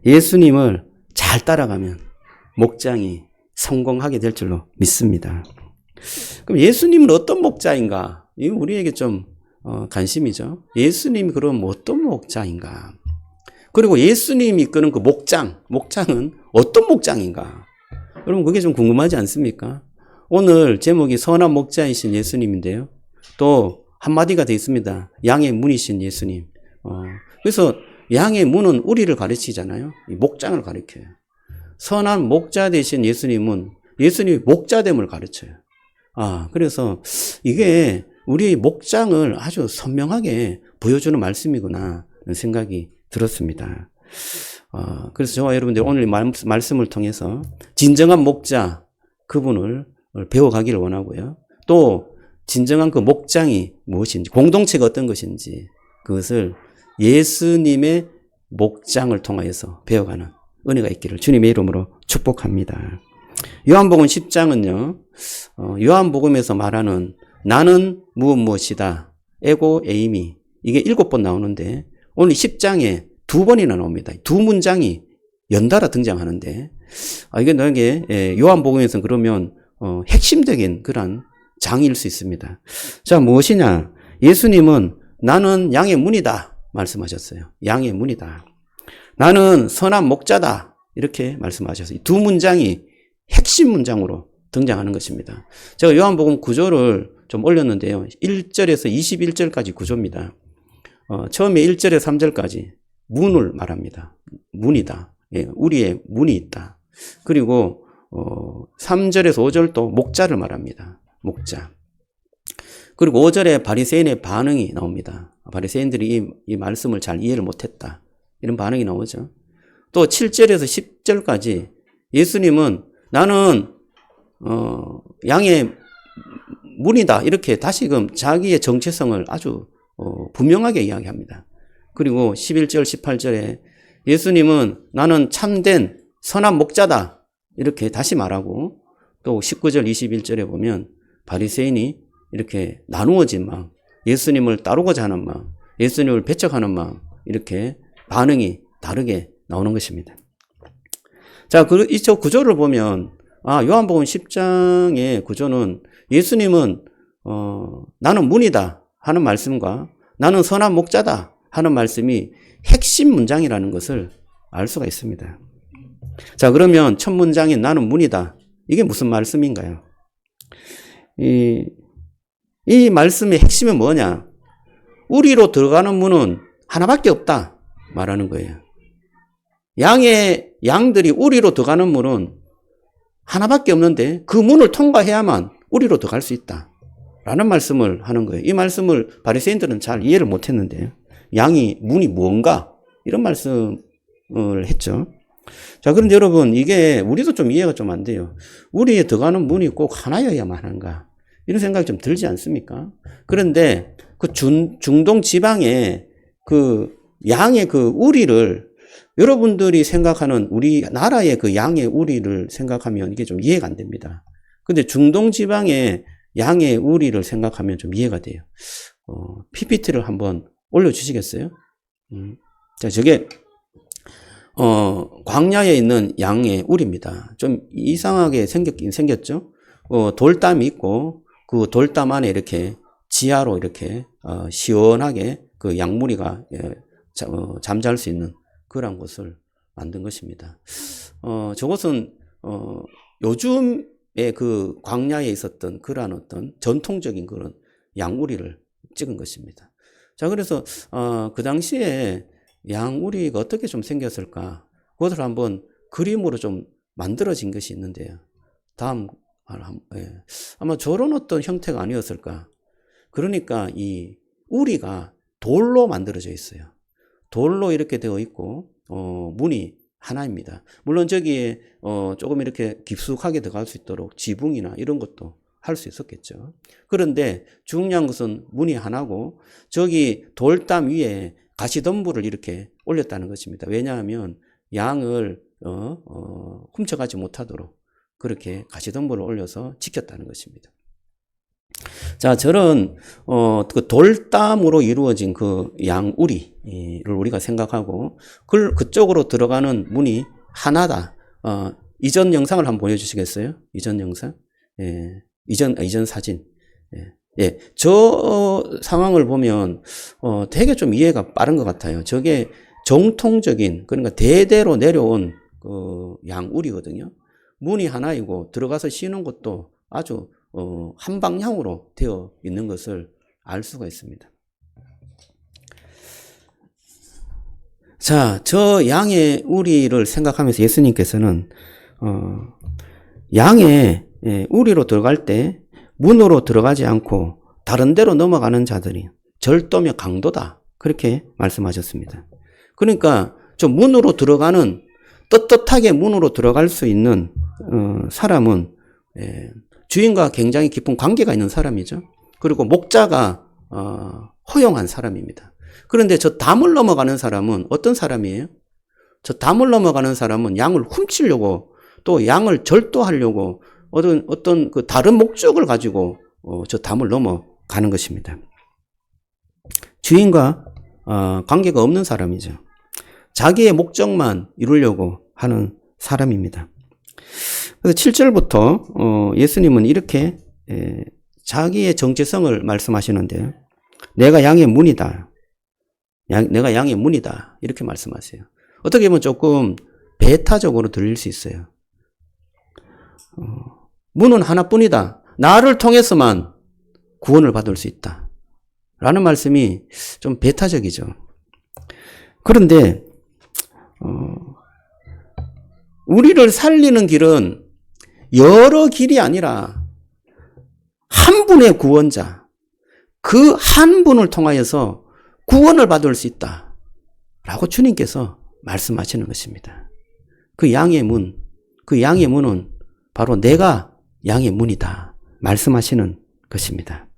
예수님을 잘 따라가면 목장이 성공하게 될 줄로 믿습니다. 그럼 예수님은 어떤 목자인가? 이거 우리에게 좀 관심이죠. 예수님이 그럼 어떤 목자인가? 그리고 예수님이 이끄는 그 목장은 어떤 목장인가? 여러분 그게 좀 궁금하지 않습니까? 오늘 제목이 선한 목자이신 예수님인데요. 또 한마디가 더 있습니다. 양의 문이신 예수님. 그래서 양의 문은 우리를 가르치잖아요. 이 목장을 가르쳐요. 선한 목자 되신 예수님은 예수님이 목자됨을 가르쳐요. 그래서 이게 우리의 목장을 아주 선명하게 보여주는 말씀이구나 하는 생각이 들었습니다. 그래서 저와 여러분들 오늘 말씀을 통해서 진정한 목자 그분을 배워가기를 원하고요. 또 진정한 그 목장이 무엇인지 공동체가 어떤 것인지 그것을 예수님의 목장을 통하여서 배워가는 은혜가 있기를 주님의 이름으로 축복합니다. 요한복음 10장은요. 요한복음에서 말하는 나는 무엇이다. 에고 에이미 이게 7번 나오는데 오늘 10장에 2번이나 나옵니다. 두 문장이 연달아 등장하는데 이게 너에게 요한복음에서는 그러면 핵심적인 그런 장일 수 있습니다. 자, 무엇이냐? 예수님은 나는 양의 문이다 말씀하셨어요. 양의 문이다. 나는 선한 목자다 이렇게 말씀하셨어요. 두 문장이 핵심 문장으로 등장하는 것입니다. 제가 요한복음 구조를 좀 올렸는데요. 1절에서 21절까지 구조입니다. 처음에 1절에서 3절까지 문을 말합니다. 문이다. 예, 우리의 문이 있다. 그리고 3절에서 5절도 목자를 말합니다. 목자. 그리고 5절에 바리새인의 반응이 나옵니다. 바리새인들이 이 말씀을 잘 이해를 못했다. 이런 반응이 나오죠. 또 7절에서 10절까지 예수님은 나는 양의 문이다. 이렇게 다시금 자기의 정체성을 아주 분명하게 이야기합니다. 그리고 11절, 18절에 예수님은 나는 참된 선한 목자다. 이렇게 다시 말하고 또 19절, 21절에 보면 바리새인이 이렇게 나누어진 마음, 예수님을 따르고자 하는 마음, 예수님을 배척하는 마음 이렇게 반응이 다르게 나오는 것입니다. 자, 이쪽 구조를 보면 요한복음 10장의 구조는 예수님은 나는 문이다 하는 말씀과 나는 선한 목자다 하는 말씀이 핵심 문장이라는 것을 알 수가 있습니다. 자, 그러면 첫 문장인 나는 문이다. 이게 무슨 말씀인가요? 이 말씀의 핵심은 뭐냐? 우리로 들어가는 문은 하나밖에 없다 말하는 거예요. 양들이 우리로 들어가는 문은 하나밖에 없는데 그 문을 통과해야만 우리로 들어갈 수 있다 라는 말씀을 하는 거예요. 이 말씀을 바리새인들은 잘 이해를 못했는데 문이 뭔가 이런 말씀을 했죠. 자, 그런데 여러분, 이게 우리도 좀 이해가 좀 안 돼요. 우리에 들어가는 문이 꼭 하나여야만 하는가? 이런 생각이 좀 들지 않습니까? 그런데 그 중동 지방에 그 양의 그 우리를 여러분들이 생각하는 우리나라의 그 양의 우리를 생각하면 이게 좀 이해가 안 됩니다. 근데 중동 지방의 양의 우리를 생각하면 좀 이해가 돼요. PPT를 한번 올려주시겠어요? 자, 저게 광야에 있는 양의 우리입니다. 좀 이상하게 생겼긴 생겼죠? 돌담이 있고, 그 돌담 안에 이렇게 지하로 이렇게, 시원하게 그 양무리가 잠잘 수 있는 그런 곳을 만든 것입니다. 저것은, 요즘에 그 광야에 있었던 그러한 어떤 전통적인 그런 양우리를 찍은 것입니다. 자, 그래서, 그 당시에 양우리가 어떻게 좀 생겼을까? 그것을 한번 그림으로 좀 만들어진 것이 있는데요. 아마 저런 어떤 형태가 아니었을까? 그러니까 이 우리가 돌로 만들어져 있어요. 돌로 이렇게 되어 있고, 문이 하나입니다. 물론 저기에, 조금 이렇게 깊숙하게 들어갈 수 있도록 지붕이나 이런 것도 할 수 있었겠죠. 그런데 중요한 것은 문이 하나고, 저기 돌담 위에 가시덤불을 이렇게 올렸다는 것입니다. 왜냐하면 양을 훔쳐가지 못하도록 그렇게 가시덤불을 올려서 지켰다는 것입니다. 자, 저런 그 돌담으로 이루어진 그 양우리를 우리가 생각하고 그쪽으로 들어가는 문이 하나다. 이전 영상을 한번 보여주시겠어요? 이전 영상? 예, 이전 사진. 예, 저 상황을 보면 되게 좀 이해가 빠른 것 같아요. 저게 정통적인, 그러니까 대대로 내려온 그 양우리거든요. 문이 하나이고 들어가서 쉬는 것도 아주 한 방향으로 되어 있는 것을 알 수가 있습니다. 자, 저 양의 우리를 생각하면서 예수님께서는 양의 우리로 들어갈 때 문으로 들어가지 않고 다른 데로 넘어가는 자들이 절도며 강도다. 그렇게 말씀하셨습니다. 그러니까 저 문으로 들어가는 떳떳하게 문으로 들어갈 수 있는 사람은 주인과 굉장히 깊은 관계가 있는 사람이죠. 그리고 목자가 허용한 사람입니다. 그런데 저 담을 넘어가는 사람은 어떤 사람이에요? 저 담을 넘어가는 사람은 양을 훔치려고 또 양을 절도하려고 어떤 그 다른 목적을 가지고 저 담을 넘어가는 것입니다. 주인과 관계가 없는 사람이죠. 자기의 목적만 이루려고 하는 사람입니다. 그래서 7절부터 예수님은 이렇게 자기의 정체성을 말씀하시는데요. 내가 양의 문이다. 내가 양의 문이다. 이렇게 말씀하세요. 어떻게 보면 조금 배타적으로 들릴 수 있어요. 문은 하나뿐이다. 나를 통해서만 구원을 받을 수 있다. 라는 말씀이 좀 배타적이죠. 그런데 우리를 살리는 길은 여러 길이 아니라 한 분의 구원자, 그 한 분을 통하여서 구원을 받을 수 있다. 라고 주님께서 말씀하시는 것입니다. 그 양의 문은 바로 내가 양의 문이다. 말씀하시는 것입니다.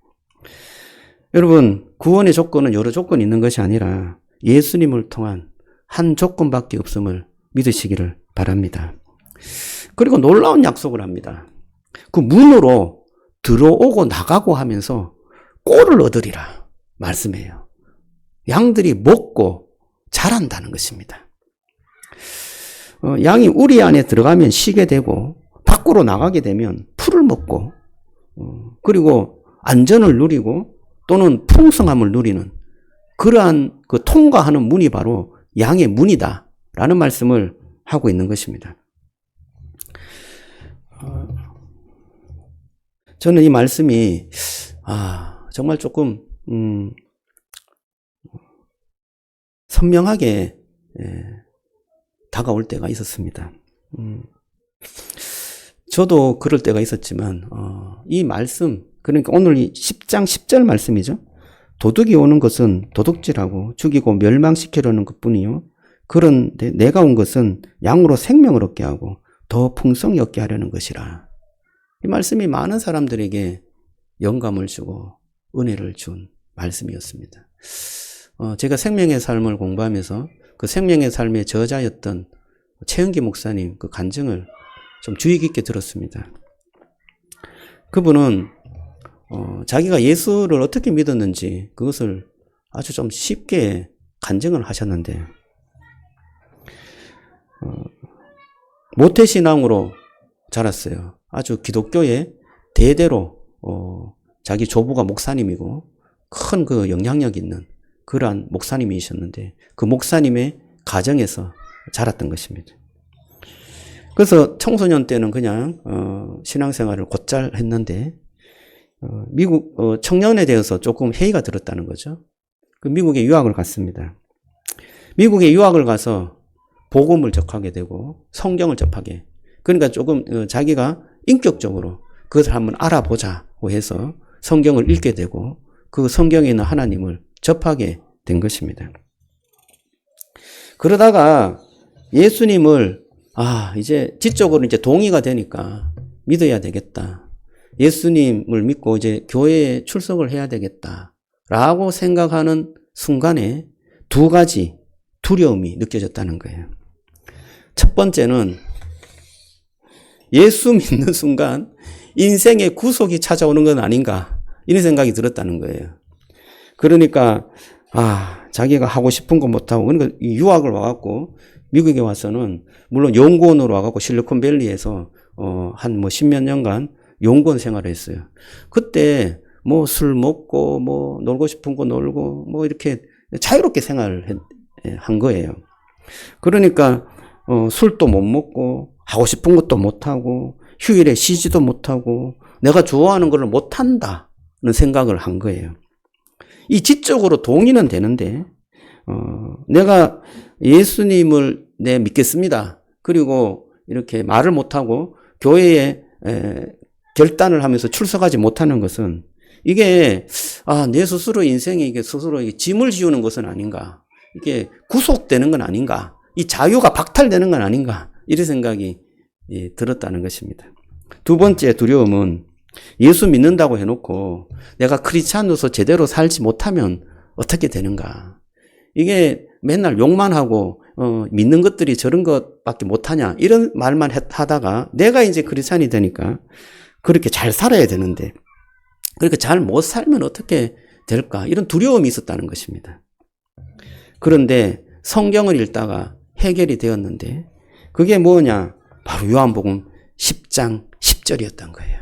여러분, 구원의 조건은 여러 조건이 있는 것이 아니라 예수님을 통한 한 조건밖에 없음을 믿으시기를 바랍니다. 그리고 놀라운 약속을 합니다. 그 문으로 들어오고 나가고 하면서 꼴을 얻으리라 말씀해요. 양들이 먹고 자란다는 것입니다. 양이 우리 안에 들어가면 쉬게 되고 밖으로 나가게 되면 풀을 먹고 그리고 안전을 누리고 또는 풍성함을 누리는 그러한 그 통과하는 문이 바로 양의 문이다 라는 말씀을 하고 있는 것입니다. 저는 이 말씀이 정말 조금 선명하게 다가올 때가 있었습니다. 저도 그럴 때가 있었지만 이 말씀, 그러니까 오늘 이 10장 10절 말씀이죠. 도둑이 오는 것은 도둑질하고 죽이고 멸망시키려는 것뿐이요, 그런데 내가 온 것은 양으로 생명을 얻게 하고 더 풍성히 얻게 하려는 것이라. 이 말씀이 많은 사람들에게 영감을 주고 은혜를 준 말씀이었습니다. 제가 생명의 삶을 공부하면서 그 생명의 삶의 저자였던 최은기 목사님 그 간증을 좀 주의 깊게 들었습니다. 그분은 자기가 예수를 어떻게 믿었는지 그것을 아주 좀 쉽게 간증을 하셨는데, 모태신앙으로 자랐어요. 아주 기독교에 대대로 자기 조부가 목사님이고 큰 그 영향력 있는 그러한 목사님이셨는데, 그 목사님의 가정에서 자랐던 것입니다. 그래서 청소년 때는 그냥 신앙생활을 곧잘 했는데 미국 청년에 대해서 조금 회의가 들었다는 거죠. 그 미국에 유학을 갔습니다. 미국에 유학을 가서 복음을 접하게 되고 성경을 접하게, 그러니까 조금 자기가 인격적으로 그것을 한번 알아보자고 해서 성경을 읽게 되고 그 성경에 있는 하나님을 접하게 된 것입니다. 그러다가 예수님을 이제 지적으로 이제 동의가 되니까 믿어야 되겠다, 예수님을 믿고 이제 교회에 출석을 해야 되겠다라고 생각하는 순간에 두 가지 두려움이 느껴졌다는 거예요. 첫 번째는 예수 믿는 순간 인생의 구속이 찾아오는 건 아닌가, 이런 생각이 들었다는 거예요. 그러니까 자기가 하고 싶은 거 못하고, 그러니까 유학을 와갖고 미국에 와서는 물론 연구원으로 와갖고 실리콘밸리에서 한 뭐 10몇 년간 연구원 생활을 했어요. 그때 뭐 술 먹고 뭐 놀고 싶은 거 놀고 뭐 이렇게 자유롭게 생활을 한 거예요. 그러니까 술도 못 먹고 하고 싶은 것도 못 하고 휴일에 쉬지도 못하고 내가 좋아하는 걸 못 한다는 생각을 한 거예요. 이 지적으로 동의는 되는데 내가 예수님을 믿겠습니다, 그리고 이렇게 말을 못하고 교회에 결단을 하면서 출석하지 못하는 것은 이게 내 스스로 인생에 이게 스스로 짐을 지우는 것은 아닌가, 이게 구속되는 건 아닌가, 이 자유가 박탈되는 건 아닌가, 이런 생각이 들었다는 것입니다. 두 번째 두려움은 예수 믿는다고 해놓고 내가 크리스찬으로서 제대로 살지 못하면 어떻게 되는가, 이게 맨날 욕만 하고 믿는 것들이 저런 것밖에 못하냐, 이런 말만 하다가 내가 이제 크리스찬이 되니까 그렇게 잘 살아야 되는데 그렇게 잘 못 살면 어떻게 될까, 이런 두려움이 있었다는 것입니다. 그런데 성경을 읽다가 해결이 되었는데 그게 뭐냐, 바로 요한복음 10장 10절이었던 거예요.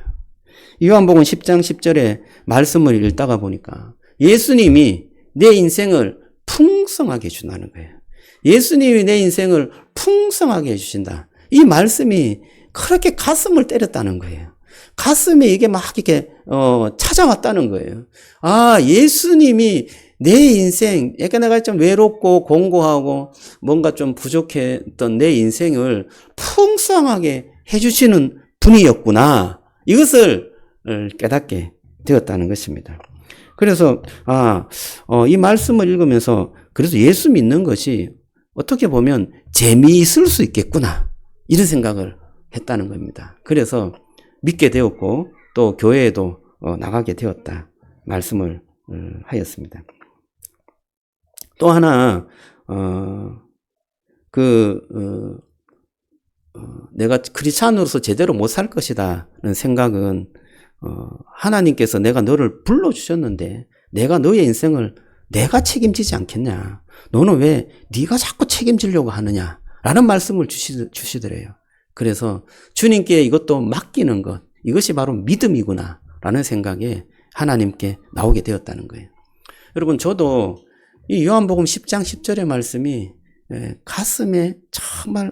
요한복음 10장 10절의 말씀을 읽다가 보니까 예수님이 내 인생을 풍성하게 해준다는 거예요. 예수님이 내 인생을 풍성하게 해주신다. 이 말씀이 그렇게 가슴을 때렸다는 거예요. 가슴에 이게 막 이렇게 찾아왔다는 거예요. 예수님이 내 인생, 약간 내가 좀 외롭고 공고하고 뭔가 좀 부족했던 내 인생을 풍성하게 해주시는 분이었구나, 이것을 깨닫게 되었다는 것입니다. 그래서 이 말씀을 읽으면서 그래서 예수 믿는 것이 어떻게 보면 재미있을 수 있겠구나, 이런 생각을 했다는 겁니다. 그래서 믿게 되었고 또 교회에도 나가게 되었다 말씀을 하였습니다. 또 하나 내가 크리스찬으로서 제대로 못 살 것이다는 생각은 하나님께서 내가 너를 불러주셨는데 내가 너의 인생을 내가 책임지지 않겠냐, 너는 왜 네가 자꾸 책임지려고 하느냐 라는 말씀을 주시더래요. 그래서 주님께 이것도 맡기는 것, 이것이 바로 믿음이구나 라는 생각에 하나님께 나오게 되었다는 거예요. 여러분, 저도 이 요한복음 10장 10절의 말씀이 가슴에 정말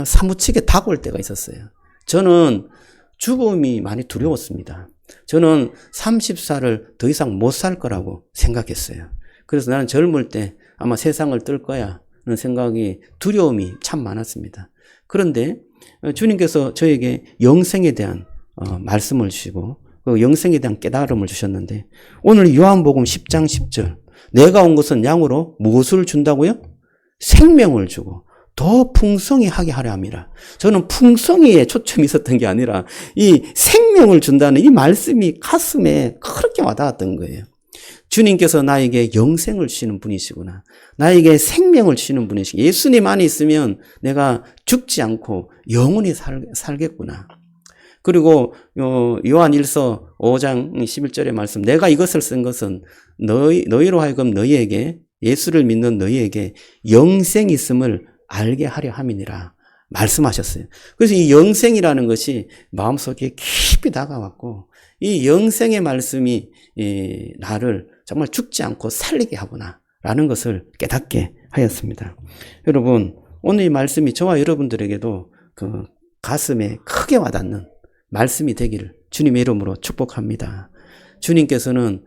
사무치게 다가올 때가 있었어요. 저는 죽음이 많이 두려웠습니다. 저는 30살을 더 이상 못 살 거라고 생각했어요. 그래서 나는 젊을 때 아마 세상을 뜰 거야 하는 생각이, 두려움이 참 많았습니다. 그런데 주님께서 저에게 영생에 대한 말씀을 주시고 그 영생에 대한 깨달음을 주셨는데, 오늘 요한복음 10장 10절, 내가 온 것은 양으로 무엇을 준다고요? 생명을 주고 더 풍성히 하게 하려 함이라. 저는 풍성이에 초점이 있었던 게 아니라 이 생명을 준다는 이 말씀이 가슴에 그렇게 와닿았던 거예요. 주님께서 나에게 영생을 주시는 분이시구나. 나에게 생명을 주시는 분이시고, 예수님 안에 있으면 내가 죽지 않고 영원히 살겠구나. 그리고 요한 1서 5장 11절의 말씀, 내가 이것을 쓴 것은 너희로 하여금 너희에게, 예수를 믿는 너희에게 영생이 있음을 알게 하려 함이니라 말씀하셨어요. 그래서 이 영생이라는 것이 마음속에 깊이 다가왔고, 이 영생의 말씀이 나를 정말 죽지 않고 살리게 하구나 라는 것을 깨닫게 하였습니다. 여러분, 오늘 이 말씀이 저와 여러분들에게도 그 가슴에 크게 와닿는 말씀이 되기를 주님의 이름으로 축복합니다. 주님께서는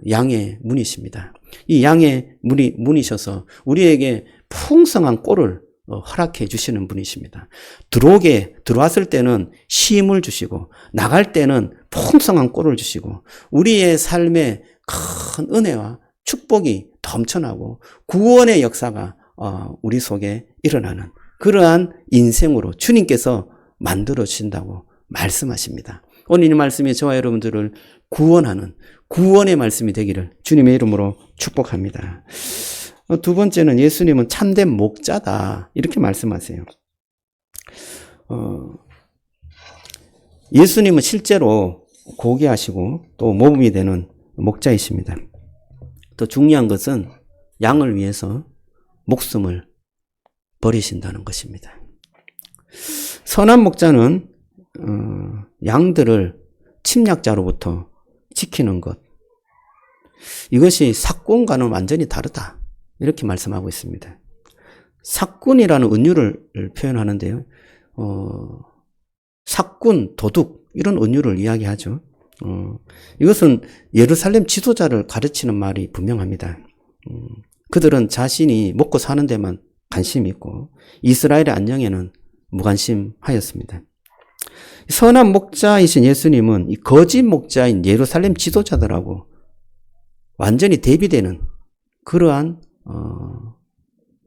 양의 문이십니다. 이 양의 문이셔서 우리에게 풍성한 꼴을 허락해 주시는 분이십니다. 들어왔을 때는 쉼을 주시고, 나갈 때는 풍성한 꼴을 주시고, 우리의 삶에 큰 은혜와 축복이 넘쳐나고 구원의 역사가 우리 속에 일어나는 그러한 인생으로 주님께서 만들어 주신다고 말씀하십니다. 오늘 이 말씀이 저와 여러분들을 구원하는 구원의 말씀이 되기를 주님의 이름으로 축복합니다. 두 번째는 예수님은 참된 목자다, 이렇게 말씀하세요. 예수님은 실제로 고귀하시고 또 모범이 되는 목자이십니다. 또 중요한 것은 양을 위해서 목숨을 버리신다는 것입니다. 선한 목자는 양들을 침략자로부터 지키는 것, 이것이 삭군과는 완전히 다르다, 이렇게 말씀하고 있습니다. 삭군이라는 은유를 표현하는데요. 삭군, 도둑, 이런 은유를 이야기하죠. 이것은 예루살렘 지도자를 가르치는 말이 분명합니다. 그들은 자신이 먹고 사는 데만 관심이 있고 이스라엘의 안녕에는 무관심하였습니다. 선한 목자이신 예수님은 이 거짓 목자인 예루살렘 지도자들하고 완전히 대비되는 그러한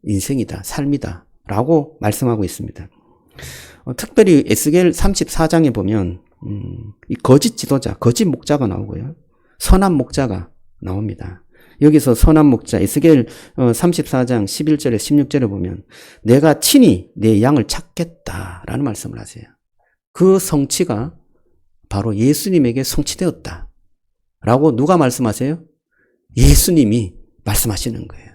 인생이다, 삶이다 라고 말씀하고 있습니다. 특별히 에스겔 34장에 보면 이 거짓 지도자, 거짓 목자가 나오고요, 선한 목자가 나옵니다. 여기서 선한 목자, 에스겔 34장 11절에 16절에 보면 내가 친히 내 양을 찾겠다라는 말씀을 하세요. 그 성취가 바로 예수님에게 성취되었다 라고 누가 말씀하세요? 예수님이 말씀하시는 거예요.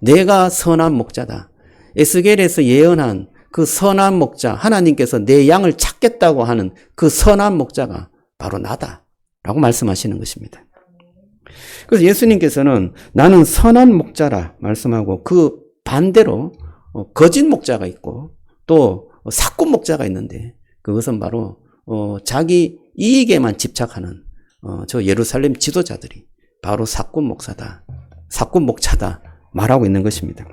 내가 선한 목자다. 에스겔에서 예언한 그 선한 목자, 하나님께서 내 양을 찾겠다고 하는 그 선한 목자가 바로 나다 라고 말씀하시는 것입니다. 그래서 예수님께서는 나는 선한 목자라 말씀하고, 그 반대로 거짓 목자가 있고 또 삭군 목자가 있는데, 그것은 바로 자기 이익에만 집착하는 저 예루살렘 지도자들이 바로 삭군 목사다, 삭군 목자다 말하고 있는 것입니다.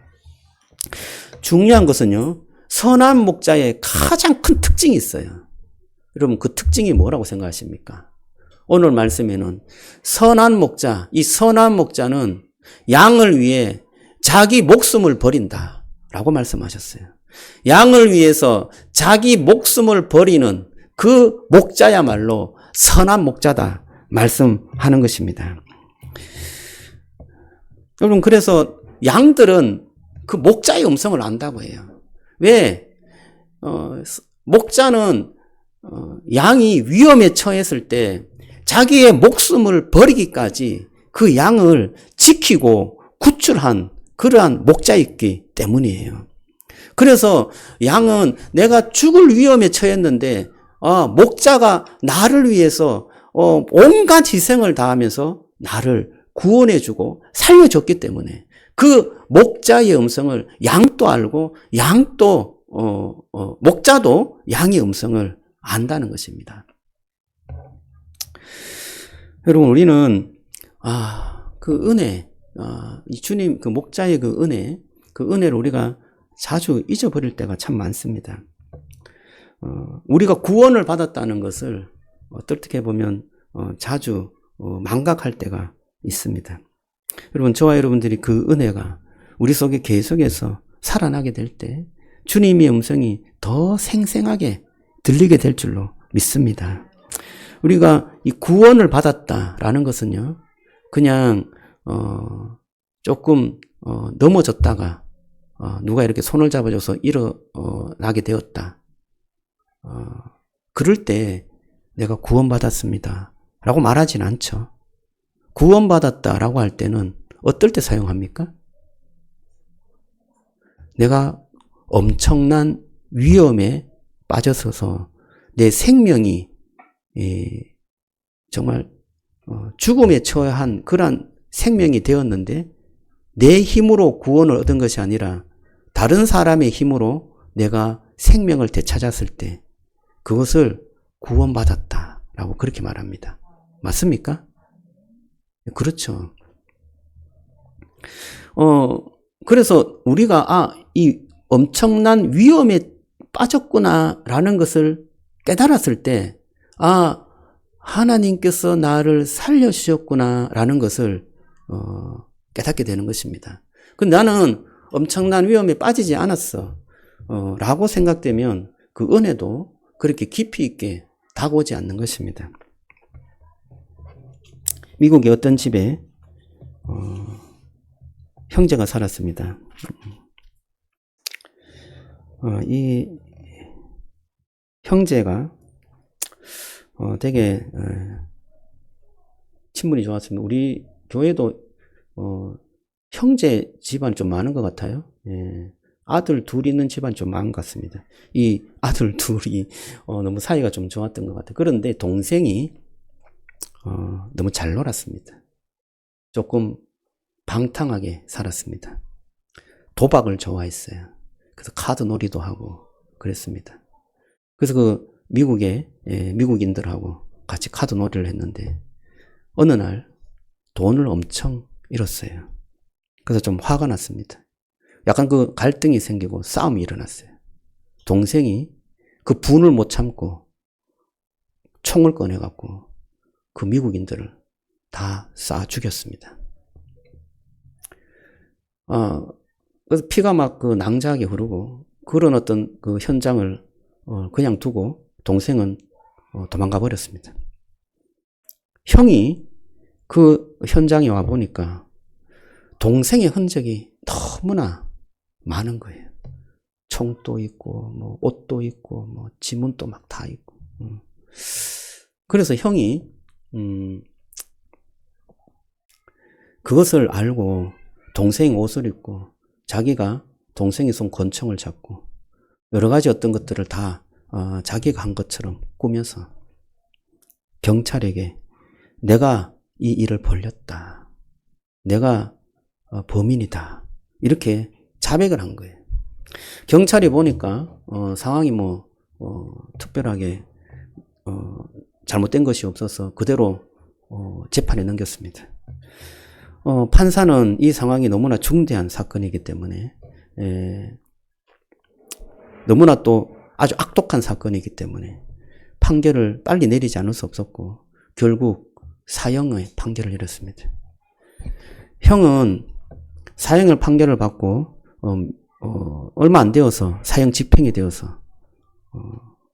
중요한 것은요, 선한 목자의 가장 큰 특징이 있어요. 여러분, 그 특징이 뭐라고 생각하십니까? 오늘 말씀에는 선한 목자, 이 선한 목자는 양을 위해 자기 목숨을 버린다 라고 말씀하셨어요. 양을 위해서 자기 목숨을 버리는 그 목자야말로 선한 목자다 말씀하는 것입니다. 여러분, 그래서 양들은 그 목자의 음성을 안다고 해요. 왜? 목자는 양이 위험에 처했을 때 자기의 목숨을 버리기까지 그 양을 지키고 구출한 그러한 목자였기 때문이에요. 그래서 양은 내가 죽을 위험에 처했는데 목자가 나를 위해서 온갖 희생을 다하면서 나를 구원해주고 살려줬기 때문에 그 목자의 음성을 양도 알고 양도 목자도 양의 음성을 안다는 것입니다. 여러분, 우리는, 그 은혜, 이 주님, 그 목자의 그 은혜를 우리가 자주 잊어버릴 때가 참 많습니다. 우리가 구원을 받았다는 것을 어떻게 보면 자주 망각할 때가 있습니다. 여러분, 저와 여러분들이 그 은혜가 우리 속에 계속해서 살아나게 될 때 주님의 음성이 더 생생하게 들리게 될 줄로 믿습니다. 우리가 이 구원을 받았다라는 것은요, 그냥 조금 넘어졌다가 누가 이렇게 손을 잡아줘서 일어나게 되었다. 그럴 때 내가 구원받았습니다 라고 말하진 않죠. 구원받았다 라고 할 때는 어떨 때 사용합니까? 내가 엄청난 위험에 빠져서서 내 생명이 정말 죽음에 처한 그러한 생명이 되었는데 내 힘으로 구원을 얻은 것이 아니라 다른 사람의 힘으로 내가 생명을 되찾았을 때 그것을 구원받았다라고 그렇게 말합니다. 맞습니까? 그렇죠. 그래서 우리가 이 엄청난 위험에 빠졌구나라는 것을 깨달았을 때 하나님께서 나를 살려주셨구나라는 것을 깨닫게 되는 것입니다. 근데 나는 엄청난 위험에 빠지지 않았어 라고 생각되면 그 은혜도 그렇게 깊이 있게 다가오지 않는 것입니다. 미국의 어떤 집에 형제가 살았습니다. 이 형제가 되게 친분이 좋았습니다. 우리 교회도 형제 집안이 좀 많은 것 같아요. 예. 아들 둘 있는 집안이 좀 많은 것 같습니다. 이 아들 둘이 너무 사이가 좀 좋았던 것 같아요. 그런데 동생이 너무 잘 놀았습니다. 조금 방탕하게 살았습니다. 도박을 좋아했어요. 그래서 카드 놀이도 하고 그랬습니다. 그래서 그 미국의 미국인들하고 같이 카드 놀이를 했는데 어느 날 돈을 엄청 잃었어요. 그래서 좀 화가 났습니다. 약간 그 갈등이 생기고 싸움이 일어났어요. 동생이 그 분을 못 참고 총을 꺼내갖고 그 미국인들을 다 쏴 죽였습니다. 그래서 피가 막 그 낭자하게 흐르고 그런 어떤 그 현장을 그냥 두고 동생은 도망가 버렸습니다. 형이 그 현장에 와 보니까 동생의 흔적이 너무나 많은 거예요. 총도 있고 뭐 옷도 있고 뭐 지문도 막 다 있고. 그래서 형이 그것을 알고 동생 옷을 입고 자기가 동생이 쏜 권총을 잡고 여러 가지 어떤 것들을 다 자기가 한 것처럼 꾸며서 경찰에게 내가 이 일을 벌였다. 내가 범인이다. 이렇게 자백을 한 거예요. 경찰이 보니까 상황이 뭐 특별하게 잘못된 것이 없어서 그대로 재판에 넘겼습니다. 판사는 이 상황이 너무나 중대한 사건이기 때문에 너무나 또 아주 악독한 사건이기 때문에 판결을 빨리 내리지 않을 수 없었고 결국 사형의 판결을 내렸습니다. 형은 사형을 판결을 받고 얼마 안 되어서 사형 집행이 되어서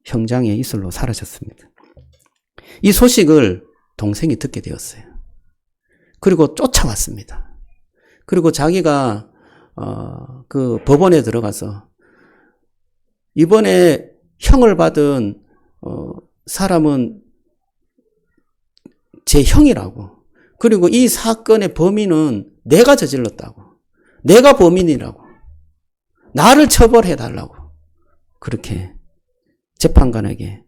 형장의 이슬로 사라졌습니다. 이 소식을 동생이 듣게 되었어요. 그리고 쫓아왔습니다. 그리고 자기가 그 법원에 들어가서 이번에 형을 받은 사람은 제 형이라고, 그리고 이 사건의 범인은 내가 저질렀다고, 내가 범인이라고, 나를 처벌해달라고 그렇게 재판관에게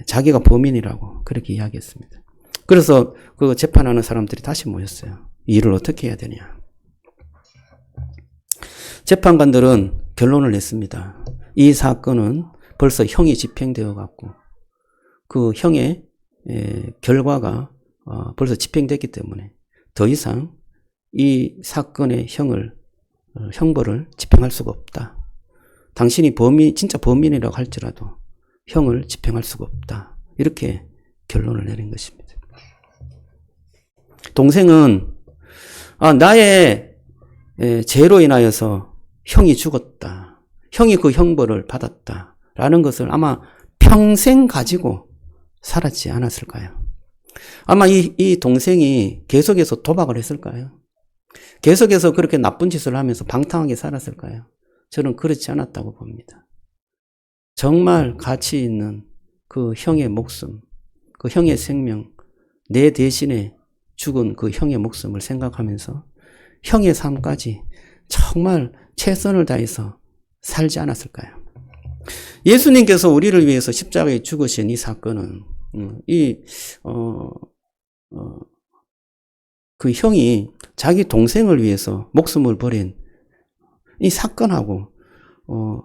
자기가 범인이라고 그렇게 이야기했습니다. 그래서 그 재판하는 사람들이 다시 모였어요. 이 일을 어떻게 해야 되냐. 재판관들은 결론을 냈습니다. 이 사건은 벌써 형이 집행되어 갖고 그 형의 결과가 벌써 집행됐기 때문에 더 이상 이 사건의 형벌을 집행할 수가 없다. 당신이 진짜 범인이라고 할지라도 형을 집행할 수가 없다. 이렇게 결론을 내린 것입니다. 동생은 나의 죄로 인하여서 형이 죽었다. 형이 그 형벌을 받았다. 라는 것을 아마 평생 가지고 살았지 않았을까요? 아마 이 동생이 계속해서 도박을 했을까요? 계속해서 그렇게 나쁜 짓을 하면서 방탕하게 살았을까요? 저는 그렇지 않았다고 봅니다. 정말 가치 있는 그 형의 목숨, 그 형의 생명, 내 대신에 죽은 그 형의 목숨을 생각하면서 형의 삶까지 정말 최선을 다해서 살지 않았을까요? 예수님께서 우리를 위해서 십자가에 죽으신 이 사건은 그 형이 자기 동생을 위해서 목숨을 버린 이 사건하고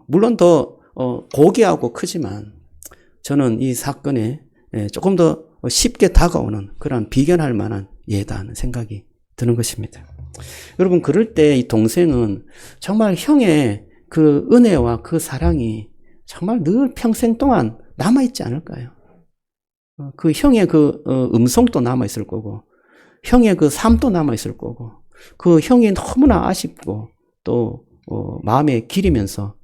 물론 더 고귀하고 크지만 저는 이 사건에 조금 더 쉽게 다가오는 그런 비견할 만한 예다는 생각이 드는 것입니다. 여러분, 그럴 때 이 동생은 정말 형의 그 은혜와 그 사랑이 정말 늘 평생 동안 남아있지 않을까요? 그 형의 그 음성도 남아있을 거고, 형의 그 삶도 남아있을 거고, 그 형이 너무나 아쉽고 또 마음에 기리면서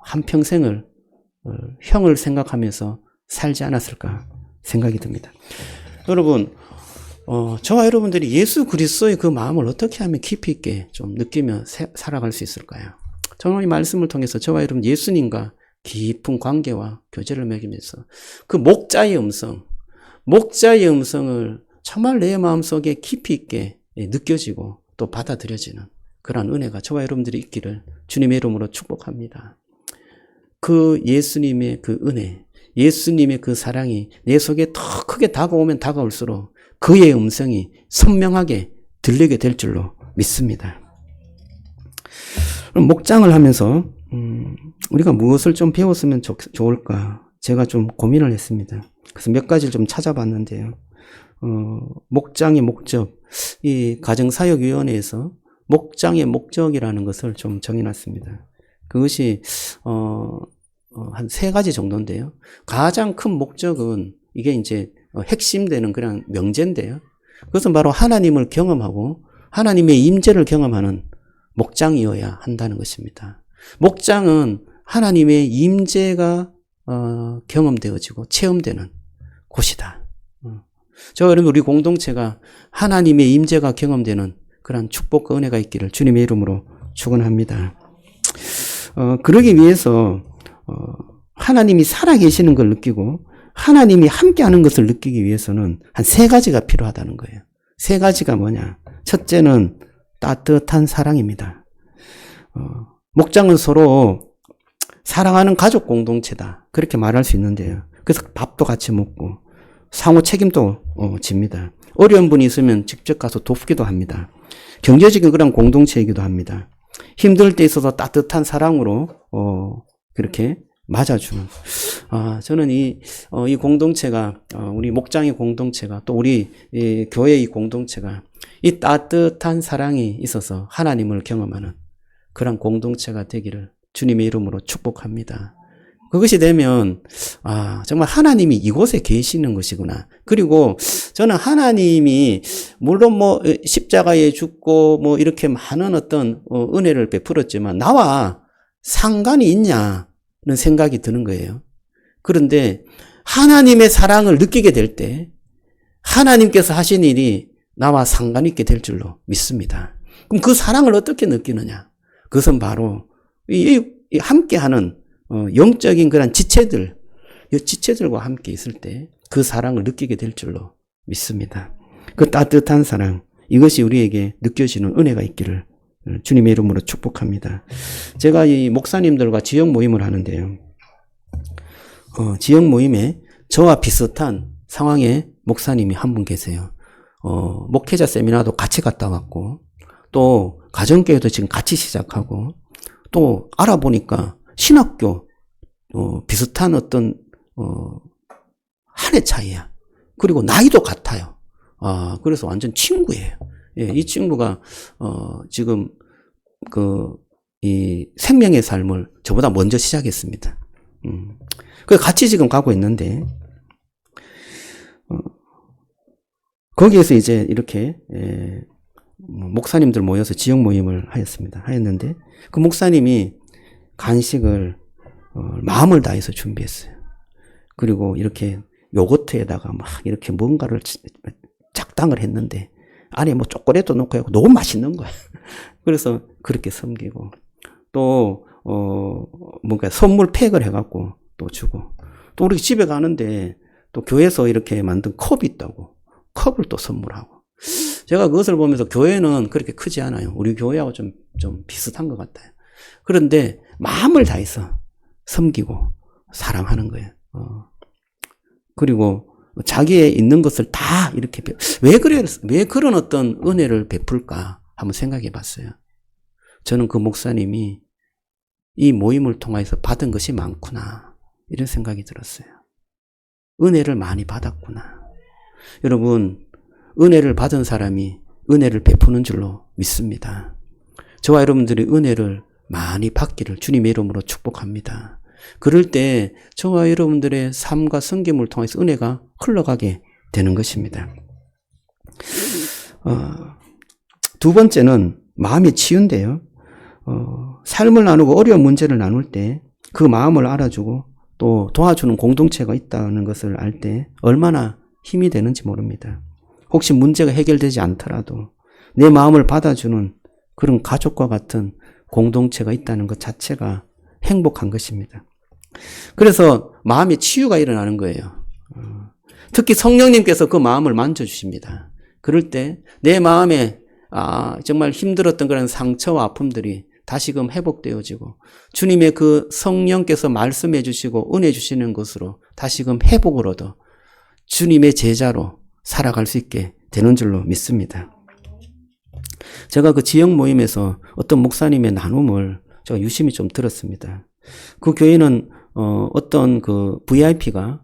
한평생을 형을 생각하면서 살지 않았을까 생각이 듭니다. 여러분, 저와 여러분들이 예수 그리스도의 그 마음을 어떻게 하면 깊이 있게 좀 느끼며 살아갈 수 있을까요? 저는 이 말씀을 통해서 저와 여러분 예수님과 깊은 관계와 교제를 맺으면서 그 목자의 음성을 정말 내 마음속에 깊이 있게 느껴지고 또 받아들여지는 그러한 은혜가 저와 여러분들이 있기를 주님의 이름으로 축복합니다. 그 예수님의 그 은혜, 예수님의 그 사랑이 내 속에 더 크게 다가오면 다가올수록 그의 음성이 선명하게 들리게 될 줄로 믿습니다. 그럼 목장을 하면서 우리가 무엇을 좀 배웠으면 좋을까 제가 좀 고민을 했습니다. 그래서 몇 가지를 좀 찾아봤는데요. 목장의 목적, 이 가정사역위원회에서 목장의 목적이라는 것을 좀 정해놨습니다. 그것이 한 3가지 정도인데요. 가장 큰 목적은 이게 이제 핵심되는 그런 명제인데요. 그것은 바로 하나님을 경험하고 하나님의 임재를 경험하는 목장이어야 한다는 것입니다. 목장은 하나님의 임재가 경험되어지고 체험되는 곳이다. 저와 여러분 우리 공동체가 하나님의 임재가 경험되는 그런 축복과 은혜가 있기를 주님의 이름으로 축원합니다. 그러기 위해서 하나님이 살아계시는 걸 느끼고 하나님이 함께하는 것을 느끼기 위해서는 한 3가지가 필요하다는 거예요. 3가지가 뭐냐? 첫째는 따뜻한 사랑입니다. 목장은 서로 사랑하는 가족 공동체다. 그렇게 말할 수 있는데요. 그래서 밥도 같이 먹고 상호 책임도 집니다. 어려운 분이 있으면 직접 가서 돕기도 합니다. 경제적인 그런 공동체이기도 합니다. 힘들 때 있어서 따뜻한 사랑으로 그렇게 맞아주는. 저는 이 공동체가 우리 목장의 공동체가 또 우리 교회의 공동체가 이 따뜻한 사랑이 있어서 하나님을 경험하는 그런 공동체가 되기를 주님의 이름으로 축복합니다. 그것이 되면 정말 하나님이 이곳에 계시는 것이구나. 그리고 저는 하나님이 물론 뭐 십자가에 죽고 뭐 이렇게 많은 어떤 은혜를 베풀었지만 나와 상관이 있냐는 생각이 드는 거예요. 그런데 하나님의 사랑을 느끼게 될 때 하나님께서 하신 일이 나와 상관 있게 될 줄로 믿습니다. 그럼 그 사랑을 어떻게 느끼느냐? 그것은 바로 이 함께하는 영적인 그런 지체들, 이 지체들과 함께 있을 때 그 사랑을 느끼게 될 줄로 믿습니다. 그 따뜻한 사랑, 이것이 우리에게 느껴지는 은혜가 있기를 주님의 이름으로 축복합니다. 제가 이 목사님들과 지역 모임을 하는데요. 지역 모임에 저와 비슷한 상황의 목사님이 한 분 계세요. 목회자 세미나도 같이 갔다 왔고, 또 가정교회도 지금 같이 시작하고, 또 알아보니까 신학교 비슷한 어떤 한 해 차이야. 그리고 나이도 같아요. 그래서 완전 친구예요. 예, 이 친구가, 지금, 이 생명의 삶을 저보다 먼저 시작했습니다. 그래서 같이 지금 가고 있는데, 거기에서 이제 이렇게, 목사님들 모여서 지역 모임을 하였는데, 그 목사님이 간식을, 마음을 다해서 준비했어요. 그리고 이렇게 요거트에다가 막 이렇게 뭔가를 작당을 했는데, 안에 뭐 초콜릿도 넣고 하고 너무 맛있는 거야. 그래서 그렇게 섬기고, 또, 뭔가 선물 팩을 해갖고 또 주고, 또 우리 집에 가는데 또 교회에서 이렇게 만든 컵이 있다고, 컵을 또 선물하고. 제가 그것을 보면서 교회는 그렇게 크지 않아요. 우리 교회하고 좀 비슷한 것 같아요. 그런데 마음을 다해서 섬기고 사랑하는 거예요. 그리고 자기의 있는 것을 다 이렇게, 왜 그런 어떤 은혜를 베풀까 한번 생각해 봤어요. 저는 그 목사님이 이 모임을 통해서 받은 것이 많구나, 이런 생각이 들었어요. 은혜를 많이 받았구나. 여러분, 은혜를 받은 사람이 은혜를 베푸는 줄로 믿습니다. 저와 여러분들이 은혜를 많이 받기를 주님의 이름으로 축복합니다. 그럴 때 저와 여러분들의 삶과 섬김을 통해서 은혜가 흘러가게 되는 것입니다. 두 번째는 마음이 치유인데요. 삶을 나누고 어려운 문제를 나눌 때 그 마음을 알아주고 또 도와주는 공동체가 있다는 것을 알 때 얼마나 힘이 되는지 모릅니다. 혹시 문제가 해결되지 않더라도 내 마음을 받아주는 그런 가족과 같은 공동체가 있다는 것 자체가 행복한 것입니다. 그래서 마음의 치유가 일어나는 거예요. 특히 성령님께서 그 마음을 만져주십니다. 그럴 때 내 마음에 정말 힘들었던 그런 상처와 아픔들이 다시금 회복되어지고 주님의 그 성령께서 말씀해 주시고 은혜 주시는 것으로 다시금 회복을 얻어 주님의 제자로 살아갈 수 있게 되는 줄로 믿습니다. 제가 그 지역 모임에서 어떤 목사님의 나눔을 제가 유심히 좀 들었습니다. 그 교회는 어떤 그 VIP가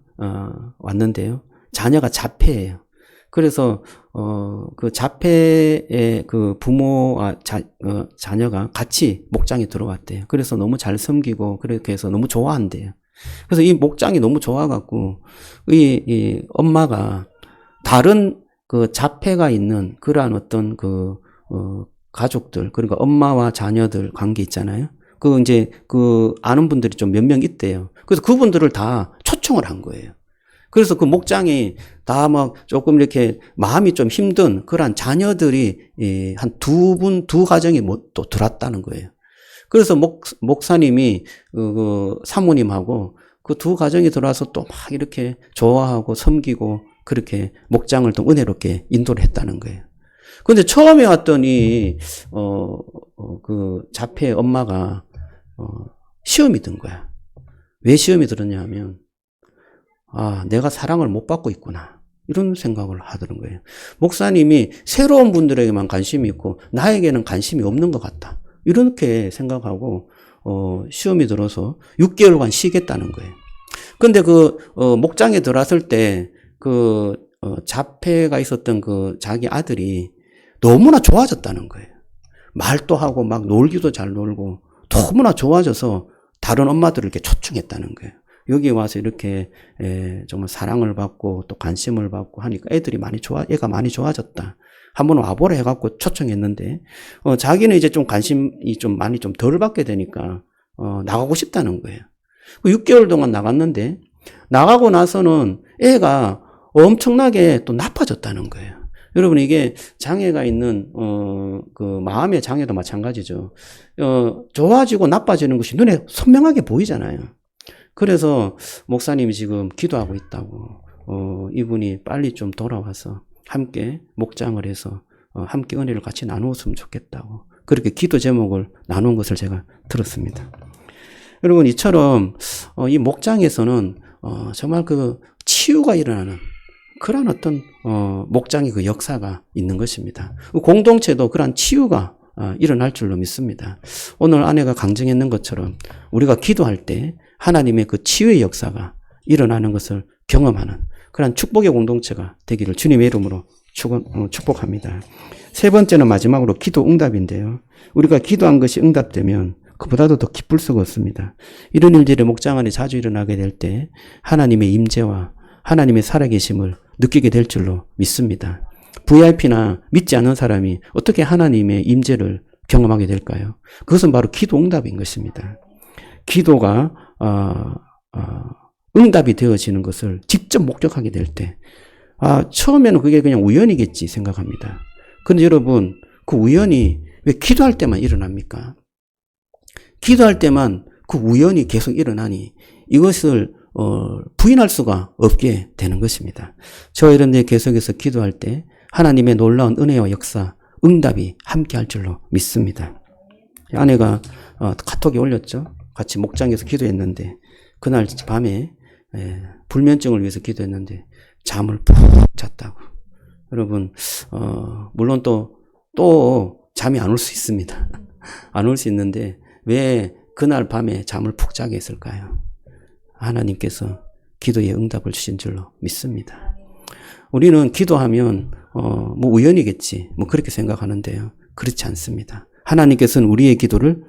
왔는데요. 자녀가 자폐예요. 그래서 그 자폐의 그 부모와 자녀가 같이 목장에 들어왔대요. 그래서 너무 잘 섬기고 그렇게 해서 너무 좋아한대요. 그래서 이 목장이 너무 좋아갖고 이 엄마가 다른 그 자폐가 있는 그러한 어떤 가족들, 그러니까 엄마와 자녀들 관계 있잖아요. 이제 아는 분들이 좀 몇 명 있대요. 그래서 그분들을 다 초청을 한 거예요. 그래서 그 목장이 다 막 조금 이렇게 마음이 좀 힘든 그러한 자녀들이 한 두 가정이 또 들어왔다는 거예요. 그래서 목사님이 사모님하고 그 두 가정이 들어와서 또 막 이렇게 좋아하고 섬기고 그렇게 목장을 또 은혜롭게 인도를 했다는 거예요. 근데 처음에 왔더니 그 자폐 엄마가 시험이 든 거야. 왜 시험이 들었냐 하면 내가 사랑을 못 받고 있구나, 이런 생각을 하더는 거예요. 목사님이 새로운 분들에게만 관심이 있고 나에게는 관심이 없는 것 같다, 이렇게 생각하고 시험이 들어서 6개월간 쉬겠다는 거예요. 근데 목장에 들어왔을 때 자폐가 있었던 자기 아들이 너무나 좋아졌다는 거예요. 말도 하고 막 놀기도 잘 놀고 너무나 좋아져서 다른 엄마들을 이렇게 초청했다는 거예요. 여기 와서 이렇게 정말 사랑을 받고 또 관심을 받고 하니까 애가 많이 좋아졌다. 한번 와보라 해갖고 초청했는데 자기는 이제 좀 관심이 좀 많이 좀 덜 받게 되니까 나가고 싶다는 거예요. 6개월 동안 나갔는데 나가고 나서는 애가 엄청나게 또 나빠졌다는 거예요. 여러분, 이게 장애가 있는 마음의 장애도 마찬가지죠. 좋아지고 나빠지는 것이 눈에 선명하게 보이잖아요. 그래서 목사님이 지금 기도하고 있다고, 이분이 빨리 좀 돌아와서 함께 목장을 해서 함께 은혜를 같이 나누었으면 좋겠다고, 그렇게 기도 제목을 나눈 것을 제가 들었습니다. 여러분, 이처럼 이 목장에서는 정말 치유가 일어나는 그런 어떤 목장의 역사가 있는 것입니다. 공동체도 그러한 치유가 일어날 줄로 믿습니다. 오늘 아내가 강정했는 것처럼 우리가 기도할 때 하나님의 그 치유의 역사가 일어나는 것을 경험하는 그런 축복의 공동체가 되기를 주님의 이름으로 축복합니다. 세 번째는 마지막으로 기도 응답인데요. 우리가 기도한 것이 응답되면 그보다도 더 기쁠 수가 없습니다. 이런 일들이 목장 안에 자주 일어나게 될 때 하나님의 임재와 하나님의 살아계심을 느끼게 될 줄로 믿습니다. VIP나 믿지 않는 사람이 어떻게 하나님의 임재를 경험하게 될까요? 그것은 바로 기도 응답인 것입니다. 기도가 응답이 되어지는 것을 직접 목격하게 될 때, 처음에는 그게 그냥 우연이겠지 생각합니다. 그런데 여러분, 그 우연이 왜 기도할 때만 일어납니까? 기도할 때만 그 우연이 계속 일어나니 이것을 부인할 수가 없게 되는 것입니다. 저와 여러분들이 계속해서 기도할 때 하나님의 놀라운 은혜와 역사, 응답이 함께 할 줄로 믿습니다. 아내가 카톡에 올렸죠. 같이 목장에서 기도했는데 그날 밤에 불면증을 위해서 기도했는데 잠을 푹 잤다고. 여러분, 물론 또 잠이 안 올 수 있습니다. 안 올 수 있는데 왜 그날 밤에 잠을 푹 자게 했을까요? 하나님께서 기도에 응답을 주신 줄로 믿습니다. 우리는 기도하면 뭐 우연이겠지 뭐 그렇게 생각하는데요. 그렇지 않습니다. 하나님께서는 우리의 기도를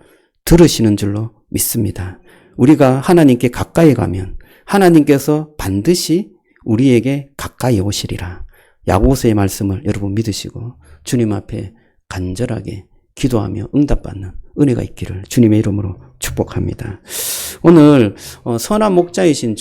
들으시는 줄로 믿습니다. 우리가 하나님께 가까이 가면 하나님께서 반드시 우리에게 가까이 오시리라. 야고보서의 말씀을 여러분 믿으시고 주님 앞에 간절하게 기도하며 응답받는 은혜가 있기를 주님의 이름으로 축복합니다. 오늘 선한 목자이신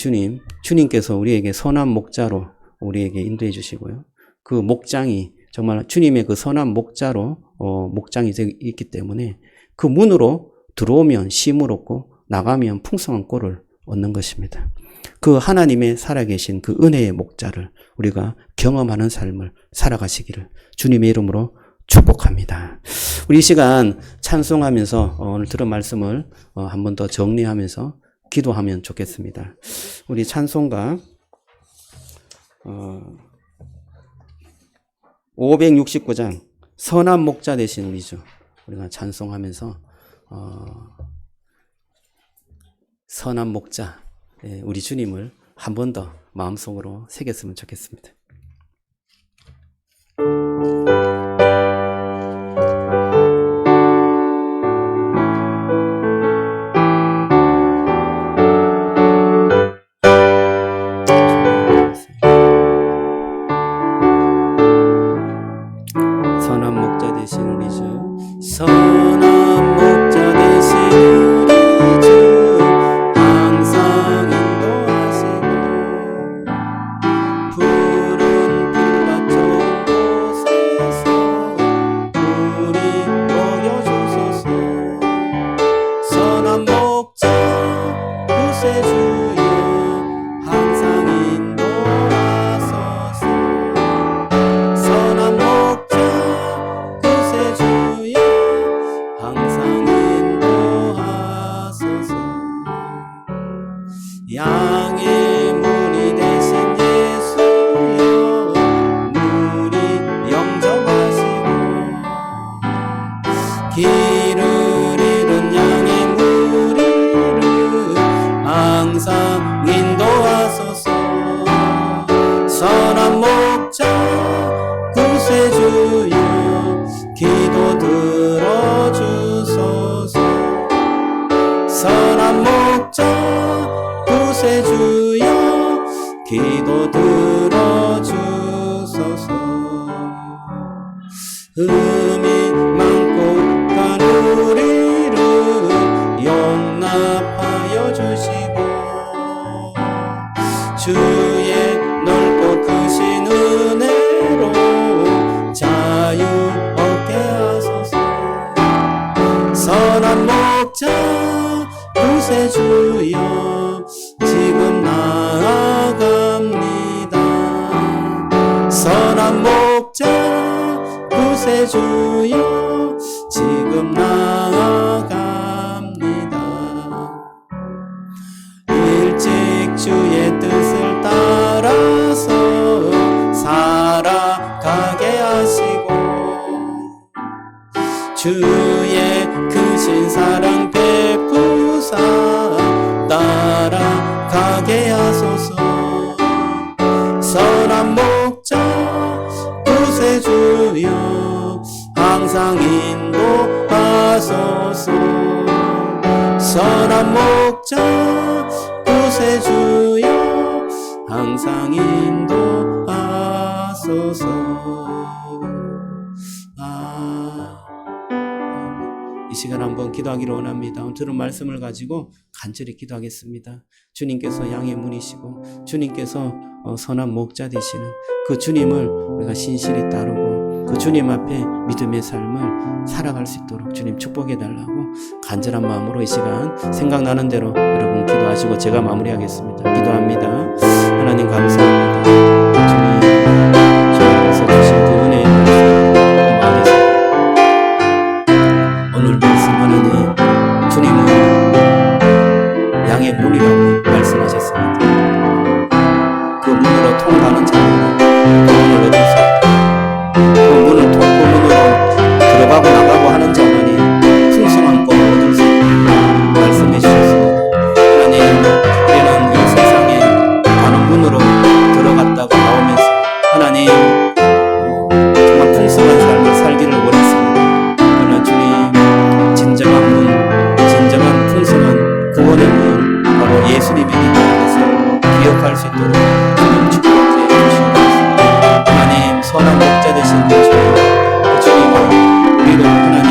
주님께서 우리에게 선한 목자로 우리에게 인도해 주시고요. 그 목장이 정말 주님의 그 선한 목자로 목장이 있기 때문에 그 문으로 들어오면 쉼을 얻고 나가면 풍성한 꼴을 얻는 것입니다. 그 하나님의 살아계신 그 은혜의 목자를 우리가 경험하는 삶을 살아가시기를 주님의 이름으로 축복합니다. 우리 이 시간 찬송하면서 오늘 들은 말씀을 한 번 더 정리하면서 기도하면 좋겠습니다. 우리 찬송가 569장 선한 목자 되신 우리 주, 우리가 찬송하면서 선한 목자 우리 주님을 한 번 더 마음속으로 새겼으면 좋겠습니다. 선한 목자 되신 우리 주, 선한 목자 되신 우리 주, 항상 인도하시고 푸른 풀밭 좋은 곳에서 우리 먹여주소서. 선한 목자 구세주여 항상 인도하소서. 선한 목자 구세주여 항상 인도하소서. 양의 문이 되신 예수여 문이 영접하시고 길을 잃은 양의 무리를 항상 인도하소서. 선한 목자 구세주여 기도 들어주소서. 선한 목자 구세주여 기도 들어주소서. 흠이 많고 간 우리를 용납하여 주시고 주의 넓고 크신 은혜로 자유 얻게 하소서. 선한 목자 구세주여 지금 나아갑니다. 선한 목자 구세주여 지금 나아갑니다. 일찍 주의 뜻을 따라서 살아가게 하시고 주의 크신 사랑 베푸사 따라가게 하소서. 항상 인도하소서. 선한 목자 구세주여 항상 인도하소서. 이 시간 한번 기도하기를 원합니다. 오늘 들은 말씀을 가지고 간절히 기도하겠습니다. 주님께서 양의 문이시고 주님께서 선한 목자 되시는 그 주님을 우리가 신실히 따르고 그 주님 앞에 믿음의 삶을 살아갈 수 있도록 주님 축복해 달라고 간절한 마음으로 이 시간 생각나는 대로 여러분 기도하시고 제가 마무리하겠습니다. 기도합니다. 하나님 감사합니다. 주님 저에게서 주신 그 은혜의 말씀 안에서 오늘 말씀 하나님 주님은 양의 문이라고 말씀하셨습니다. 그 문으로 통과하는 자는 구원을 얻을 수 있다. 그 문으로 들어가고 나가고 하는 자만이 풍성한 꿈을 얻을 수 있다 말씀해 주셨습니다. 하나님 우리는 이 세상에 많은 문으로 들어갔다가 나오면서 하나님 정말 풍성한 삶을 살기를 원했습니다. 그러나 주님 진정한 문, 진정한 풍성한 구원의 문 바로 예수님이기 때문에 기억할 수 있도록 주님 축복해 주시옵소서. 하나님 선한 목자 되신 그 주님은 우리를 하나님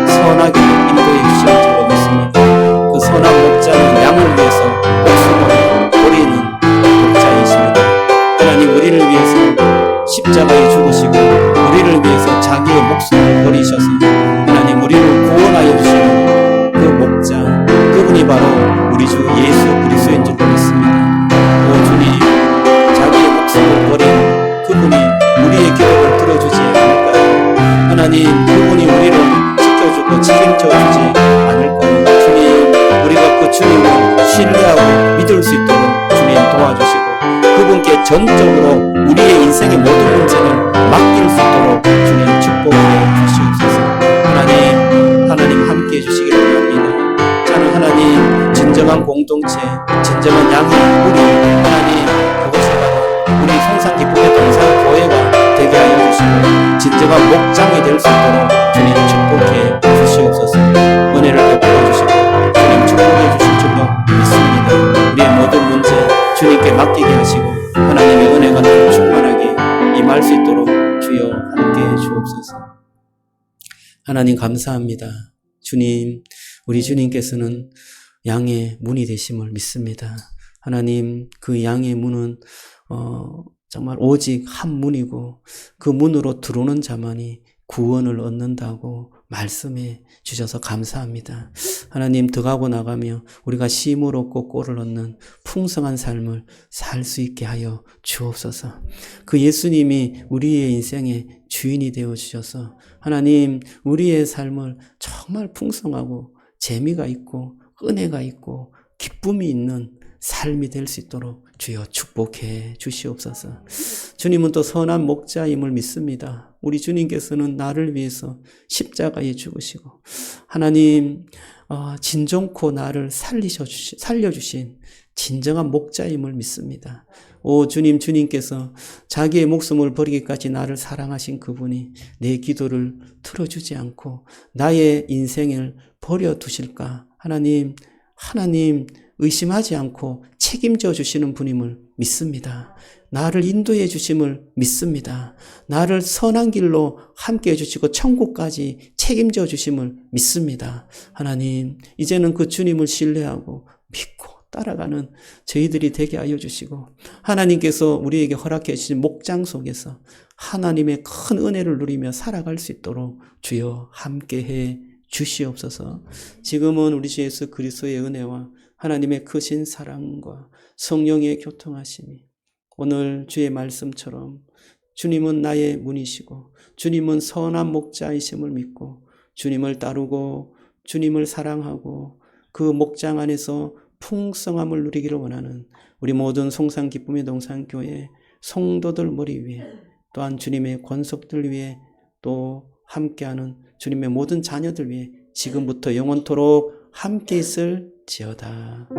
선하게 인도해 주실 줄로 믿습니다. 그 선한 목자는 양을 위해서 목숨을 버리는 목자이십니다. 하나님 우리를 위해서 십자가에 죽으시고 우리를 위해서 자기의 목숨을 버리셔서 하나님 우리를 구원하여 주시는 그 목자 그분이 바로 우리 주 예수 그리스도인 줄로 믿습니다. 오 주님 자기의 목숨을 버린 그분이 우리의 기도를 들어주지 않을까요? 하나님 그분이 우리를 지켜주고 책임져 주지 않을까요? 주님 우리가 그 주님을 신뢰하고 믿을 수 있도록 주님 도와주시고 그분께 전적으로 우리의 인생의 모든 문제를 맡길 수 있도록 주님 축복해 주시옵소서. 하나님 함께 해주시기를 원합니다. 저는 하나님 진정한 공동체 진정한 양의 우리 하나님 그것이 바로 우리 성산기쁨의 동산교회가 되게 하여 주시고 진정한 목장이 될 수 있도록 주님 축복해 주시옵소서. 은혜를 베풀어 주시고 주님 축복해 주실 줄로 믿습니다. 우리의 모든 문제 주님께 맡기게 하시고 하나님의 은혜가 충만하게 임할 수 있도록 주여 함께 주옵소서. 하나님 감사합니다. 주님 우리 주님께서는 양의 문이 되심을 믿습니다. 하나님 그 양의 문은 정말 오직 한 문이고 그 문으로 들어오는 자만이 구원을 얻는다고 말씀해 주셔서 감사합니다. 하나님 들어가고 나가며 우리가 쉼을 얻고 꼴을 얻는 풍성한 삶을 살 수 있게 하여 주옵소서. 그 예수님이 우리의 인생의 주인이 되어 주셔서 하나님 우리의 삶을 정말 풍성하고 재미가 있고 은혜가 있고 기쁨이 있는 삶이 될 수 있도록 주여 축복해 주시옵소서. 주님은 또 선한 목자임을 믿습니다. 우리 주님께서는 나를 위해서 십자가에 죽으시고 하나님 진정코 나를 살려주신 진정한 목자임을 믿습니다. 오 주님 주님께서 자기의 목숨을 버리기까지 나를 사랑하신 그분이 내 기도를 들어주지 않고 나의 인생을 버려두실까 하나님 의심하지 않고 책임져 주시는 분임을 믿습니다. 나를 인도해 주심을 믿습니다. 나를 선한 길로 함께 해주시고 천국까지 책임져 주심을 믿습니다. 하나님 이제는 그 주님을 신뢰하고 믿고 따라가는 저희들이 되게 하여 주시고 하나님께서 우리에게 허락해 주신 목장 속에서 하나님의 큰 은혜를 누리며 살아갈 수 있도록 주여 함께해 주시옵소서. 지금은 우리 주 예수 그리스도의 은혜와 하나님의 크신 사랑과 성령의 교통하심이 오늘 주의 말씀처럼 주님은 나의 문이시고 주님은 선한 목자이심을 믿고 주님을 따르고 주님을 사랑하고 그 목장 안에서 풍성함을 누리기를 원하는 우리 모든 송산기쁨의 동산교회 성도들 머리 위에 또한 주님의 권속들 위에 또 함께하는 주님의 모든 자녀들 위해 지금부터 영원토록 함께 있을지어다.